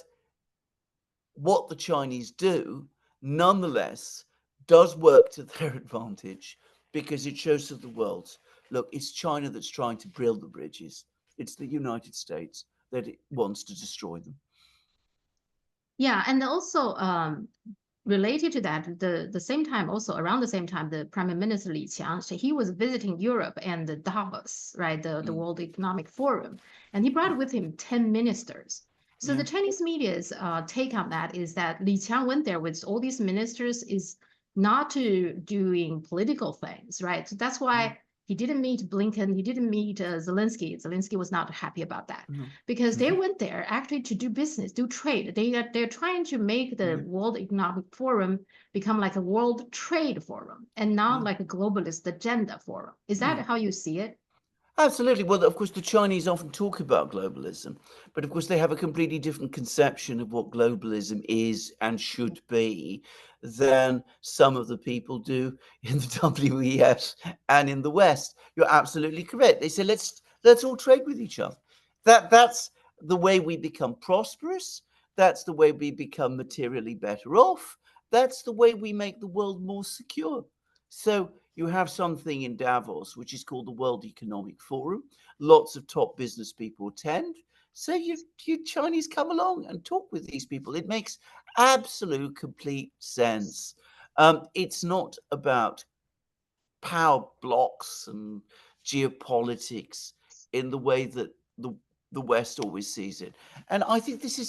what the Chinese do, nonetheless, does work to their advantage because it shows to the world, look, it's China that's trying to build the bridges. It's the United States that it wants to destroy them. Yeah, and also related to that, the same time, also around the same time, the Prime Minister Li Qiang, so he was visiting Europe and the Davos, right, the World Economic Forum, and he brought with him 10 ministers. So the Chinese media's take on that is that Li Qiang went there with all these ministers is not to doing political things, right? So that's why he didn't meet Blinken, he didn't meet Zelensky. Zelensky was not happy about that because they went there actually to do business, do trade. They're trying to make the World Economic Forum become like a World Trade Forum and not like a globalist agenda forum. Is that how you see it? Absolutely. Well, of course, the Chinese often talk about globalism, but of course, they have a completely different conception of what globalism is and should be than some of the people do in the WEF and in the West. You're absolutely correct. They say let's all trade with each other. That's the way we become prosperous. That's the way we become materially better off. That's the way we make the world more secure. So you have something in Davos, which is called the World Economic Forum. Lots of top business people attend. So you Chinese come along and talk with these people. It makes absolute complete sense. It's not about power blocks and geopolitics in the way that the West always sees it. And I think this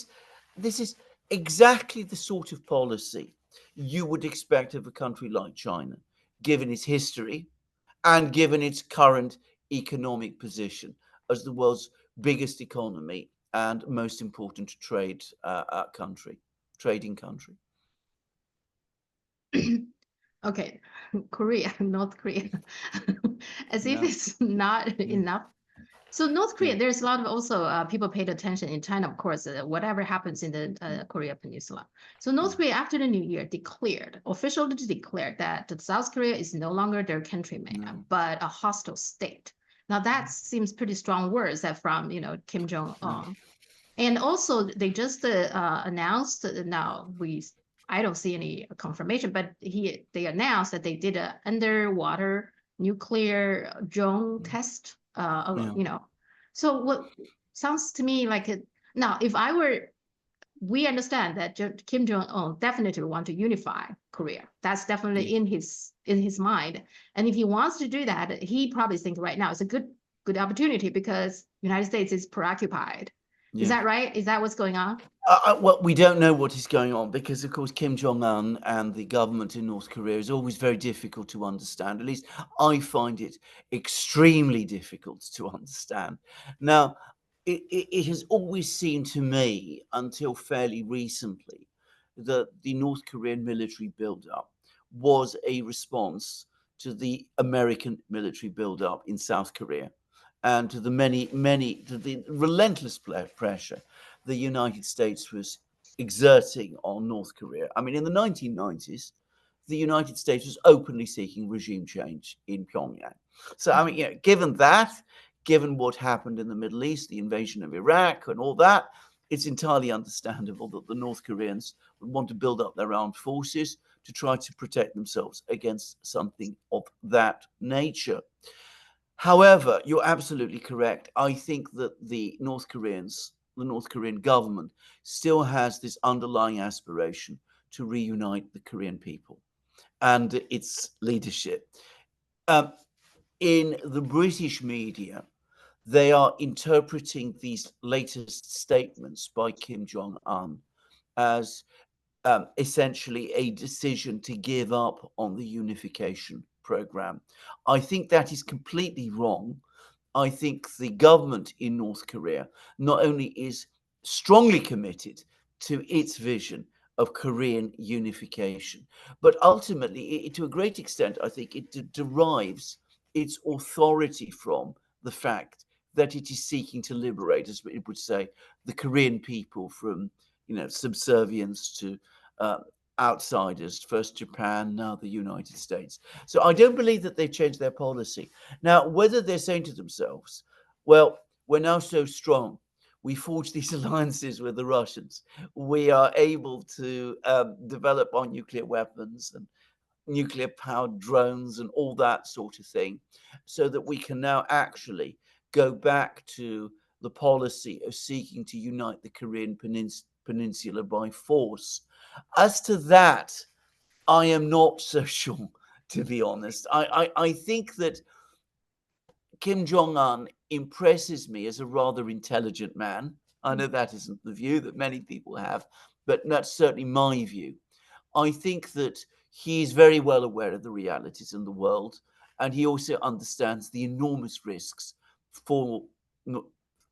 is exactly the sort of policy you would expect of a country like China, given its history and given its current economic position as the world's biggest economy and most important trading country. Okay, Korea, North Korea, as if No. it's not Mm, enough. So North yeah, Korea, there's a lot of also people paid attention in China, of course, whatever happens in the mm, Korea Peninsula. So North yeah, Korea, after the New Year, officially declared that South Korea is no longer their countryman, no. but a hostile state. Now that seems pretty strong words that from Kim Jong No. Un. And also, they just announced now I don't see any confirmation, but they announced that they did a underwater nuclear drone test. Yeah. So what sounds to me like now, if I were, we understand that Kim Jong Un definitely want to unify Korea. That's definitely Yes. in his mind, and if he wants to do that, he probably thinks right now it's a good opportunity because United States is preoccupied. Is Yeah. that right? Is that what's going on? Well, we don't know what is going on because, of course, Kim Jong Un and the government in North Korea is always very difficult to understand. At least I find it extremely difficult to understand. Now, it has always seemed to me, until fairly recently, that the North Korean military buildup was a response to the American military buildup in South Korea and to the to the relentless pressure the United States was exerting on North Korea. I mean, in the 1990s, the United States was openly seeking regime change in Pyongyang. So, I mean, Mhm. you know, given that, given what happened in the Middle East, the invasion of Iraq, and all that, it's entirely understandable that the North Koreans would want to build up their armed forces to try to protect themselves against something of that nature. However, you're absolutely correct. I think that the North Korean government, still has this underlying aspiration to reunite the Korean people and its leadership. Um, in the British media, they are interpreting these latest statements by Kim Jong Un as essentially a decision to give up on the unification program. I think that is completely wrong. I think the government in North Korea not only is strongly committed to its vision of Korean unification, but ultimately, to a great extent, I think it derives its authority from the fact that it is seeking to liberate, as it would say, the Korean people from subservience to uh, outsiders, first Japan, now the United States. So I don't believe that they've changed their policy. Now, whether they're saying to themselves, well, we're now so strong, we forged these alliances with the Russians, we are able to develop our nuclear weapons and nuclear powered drones and all that sort of thing, so that we can now actually go back to the policy of seeking to unite the Korean Peninsula by force. As to that, I am not so sure, to be honest. I think that Kim Jong un impresses me as a rather intelligent man. I know that isn't the view that many people have, but that's certainly my view. I think that he's very well aware of the realities in the world, and he also understands the enormous risks for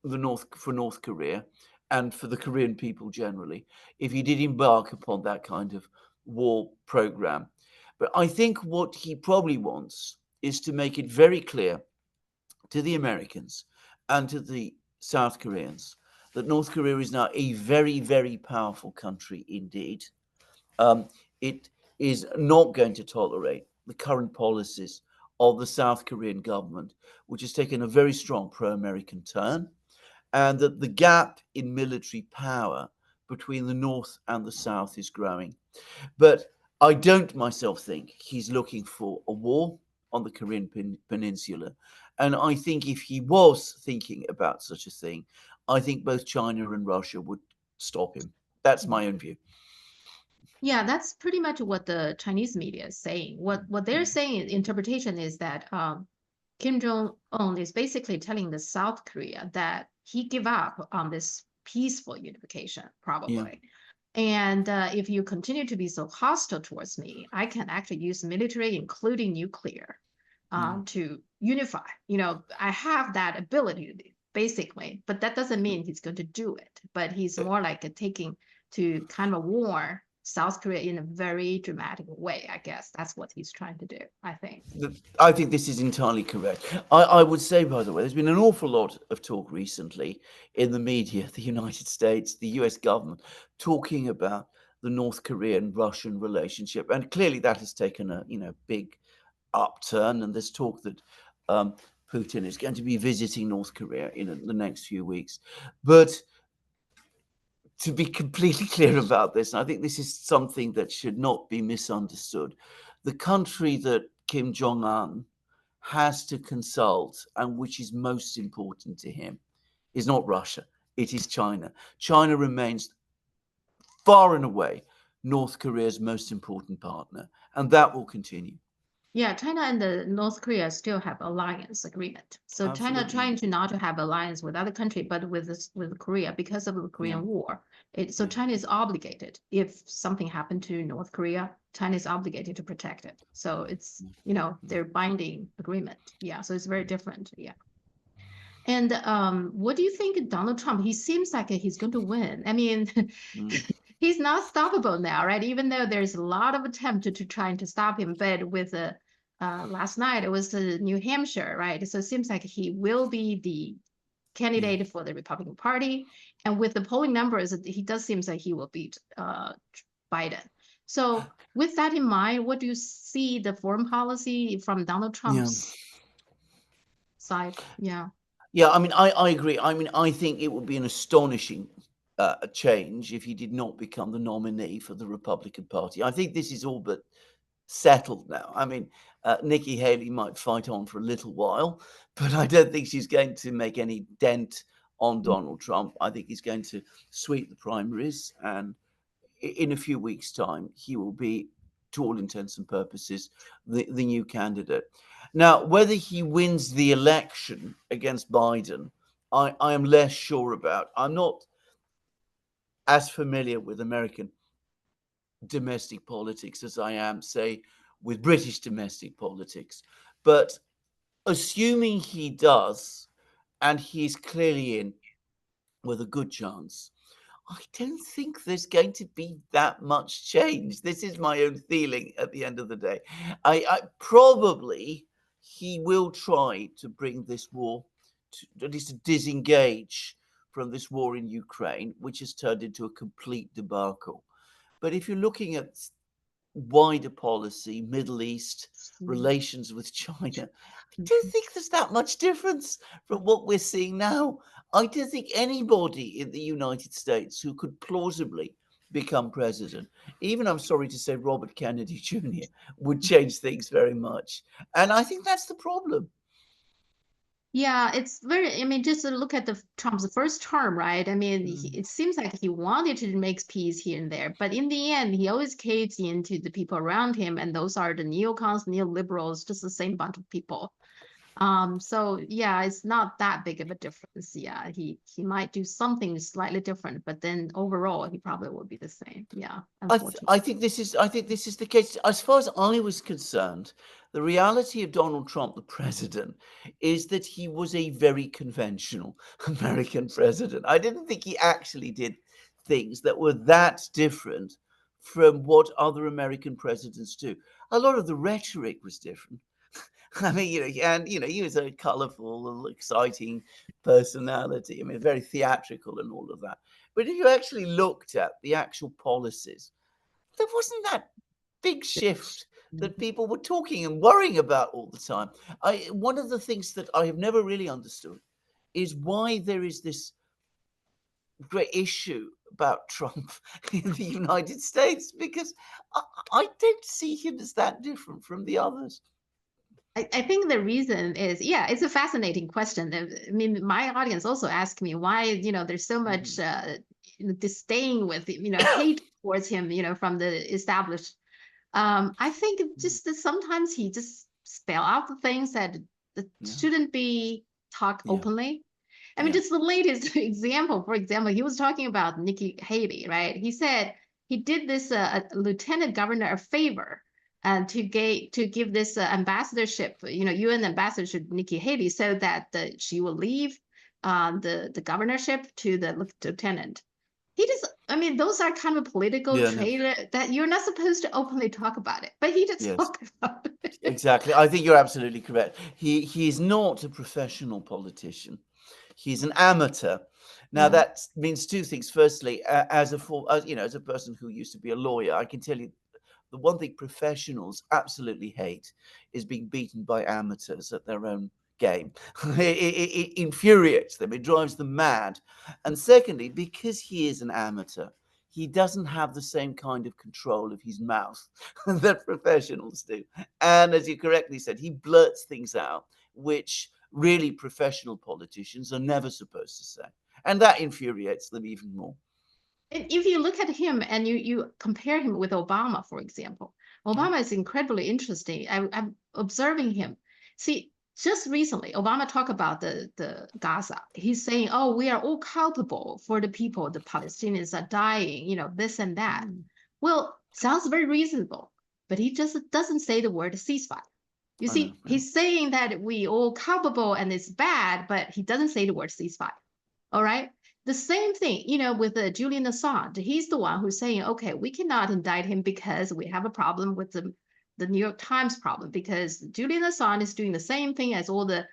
North Korea and for the Korean people generally if he did embark upon that kind of war program. But I think what he probably wants is to make it very clear to the Americans and to the South Koreans that North Korea is now a very, very powerful country indeed. It is not going to tolerate the current policies of the South Korean government, which has taken a very strong pro-American turn, and that the gap in military power between the North and the South is growing. But I don't myself think he's looking for a war on the Korean Peninsula. And I think if he was thinking about such a thing, I think both China and Russia would stop him. That's my own view. Yeah, that's pretty much what the Chinese media is saying. What they're saying interpretation is that Kim Jong-un is basically telling the South Korea that he give up on this peaceful unification, Yeah. probably. And if you continue to be so hostile towards me, I can actually use military, including nuclear, to unify. You know, I have that ability, basically, but that doesn't mean he's going to do it. But he's more like taking to kind of warn South Korea in a very dramatic way. I guess that's what he's trying to do, I think. I think this is entirely correct. I would say, by the way, there's been an awful lot of talk recently in the media, the United States, the US government, talking about the North Korean-Russian relationship. And clearly that has taken a big upturn. And there's talk that Putin is going to be visiting North Korea in the next few weeks. But to be completely clear about this, and I think this is something that should not be misunderstood, the country that Kim Jong-un has to consult and which is most important to him is not Russia, it is China. China remains far and away North Korea's most important partner, and that will continue. Yeah, China and the North Korea still have alliance agreement. So China Absolutely. trying to not to have alliance with other country, but with with Korea because of the Korean War. So Yeah. China is obligated. If something happened to North Korea, China is obligated to protect it. So it's, you know, their binding agreement. Yeah, so it's very different. Yeah. And what do you think of Donald Trump? He seems like he's going to win. I mean, he's not stoppable now, right? Even though there's a lot of attempt to trying to stop him, but with last night it was New Hampshire, right? So it seems like he will be the candidate for the Republican Party, and with the polling numbers, he does seems like he will beat Biden. So with that in mind, what do you see the foreign policy from Donald Trump's side? Yeah. Yeah, I mean, I agree. I mean, I think it would be an astonishing change if he did not become the nominee for the Republican Party. I think this is all but settled now. I mean, Nikki Haley might fight on for a little while, but I don't think she's going to make any dent on Donald Trump. I think he's going to sweep the primaries, and in a few weeks' time, he will be, to all intents and purposes, the new candidate. Now, whether he wins the election against Biden, I am less sure about. I'm not as familiar with American domestic politics as I am, say, with British domestic politics. But assuming he does, and he's clearly in with a good chance, I don't think there's going to be that much change. This is my own feeling at the end of the day. I probably he will try to bring this war, at least to disengage from this war in Ukraine, which has turned into a complete debacle. But if you're looking at wider policy, Middle East, relations with China, I don't think there's that much difference from what we're seeing now. I don't think anybody in the United States who could plausibly become president, even I'm sorry to say Robert Kennedy Jr., would change things very much. And I think that's the problem. Yeah, it's very, I mean, just to look at the Trump's first term, right? I mean, it seems like he wanted to make peace here and there, but in the end, he always caves into the people around him, and those are the neocons, neoliberals, just the same bunch of people. So yeah, it's not that big of a difference. Yeah, he might do something slightly different, but then overall, he probably will be the same. Yeah, unfortunately. I think this is the case. As far as I was concerned, the reality of Donald Trump, the president, is that he was a very conventional American president. I didn't think he actually did things that were that different from what other American presidents do. A lot of the rhetoric was different. I mean, and he was a colourful, exciting personality. I mean, very theatrical and all of that. But if you actually looked at the actual policies, there wasn't that big shift that people were talking and worrying about all the time. One of the things that I have never really understood is why there is this great issue about Trump in the United States, because I don't see him as that different from the others. I think the reason is, yeah, it's a fascinating question. I mean, my audience also asked me why, there's so much disdain with, hate towards him, from the established. I think just that sometimes he just spell out the things that shouldn't be talked Yeah. openly. I mean, Yeah. just the latest example, for example, he was talking about Nikki Haley, right? He said he did this lieutenant governor a favor and to give this ambassadorship, UN ambassadorship Nikki Haley, so that she will leave the governorship to the lieutenant. He just, I mean, those are kind of political Yeah, no. trade that you're not supposed to openly talk about it, but he just Yes. talked about it. Exactly. I think you're absolutely correct. He is not a professional politician. He's an amateur. Now Yeah. that means two things. Firstly, as a person who used to be a lawyer, I can tell you the one thing professionals absolutely hate is being beaten by amateurs at their own game. It infuriates them. It drives them mad. And secondly, because he is an amateur, he doesn't have the same kind of control of his mouth that professionals do. And as you correctly said, he blurts things out, which really professional politicians are never supposed to say. And that infuriates them even more. And if you look at him and you compare him with Obama, for example, Obama is incredibly interesting. I'm observing him. See, just recently, Obama talked about the Gaza. He's saying, "Oh, we are all culpable for the people. The Palestinians are dying. This and that." Well, sounds very reasonable, but he just doesn't say the word ceasefire. You I know. see, he's saying that we all culpable and it's bad, but he doesn't say the word ceasefire. All right. The same thing, with Julian Assange. He's the one who's saying, okay, we cannot indict him because we have a problem with the New York Times problem, because Julian Assange is doing the same thing as all the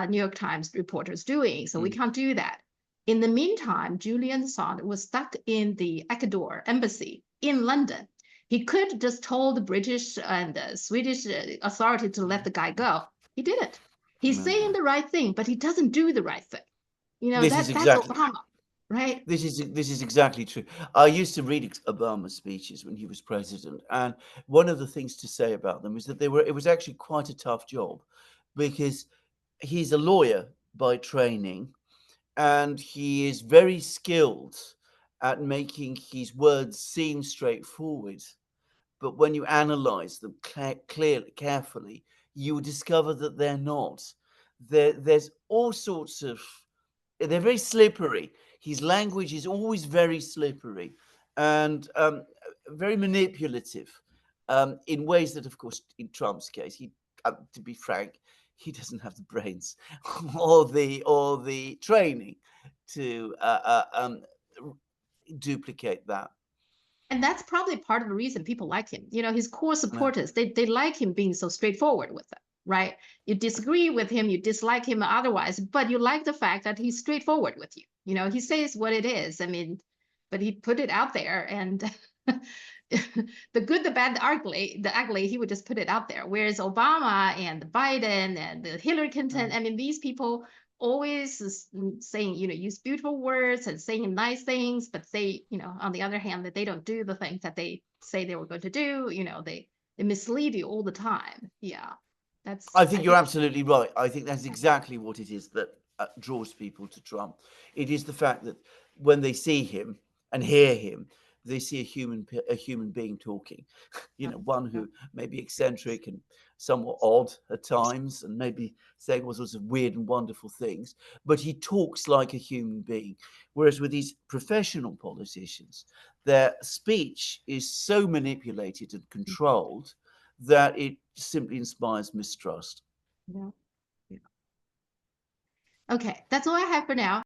New York Times reporters doing. So we can't do that. In the meantime, Julian Assange was stuck in the Ecuador embassy in London. He could just told the British and the Swedish authority to let the guy go. He didn't. He's saying the right thing, but he doesn't do the right thing. This is That's exactly Obama, right? this is exactly true. I used to read Obama's speeches when he was president, and one of the things to say about them is that it was actually quite a tough job, because he's a lawyer by training, and he is very skilled at making his words seem straightforward. But when you analyze them clearly, carefully, you will discover that they're not. There's all sorts of, they're very slippery. His language is always very slippery and very manipulative, in ways that, of course, in Trump's case, to be frank, he doesn't have the brains or the training to duplicate that. And that's probably part of the reason people like him. His core Yeah. supporters, they like him being so straightforward with them, right? You disagree with him, you dislike him otherwise, but you like the fact that he's straightforward with you. He says what it is. I mean, but he put it out there, and the good, the bad, the ugly, he would just put it out there. Whereas Obama and Biden and Hillary Clinton, I mean, these people always saying, use beautiful words and saying nice things, but they, on the other hand, that they don't do the things that they say they were going to do. They mislead you all the time. Yeah, I think you're absolutely right. I think that's exactly what it is that draws people to Trump. It is the fact that when they see him and hear him, they see a human being talking. One who may be eccentric and somewhat odd at times, and maybe saying all sorts of weird and wonderful things, but he talks like a human being. Whereas with these professional politicians, their speech is so manipulated and controlled that it simply inspires mistrust. Yeah. Okay, that's all I have for now.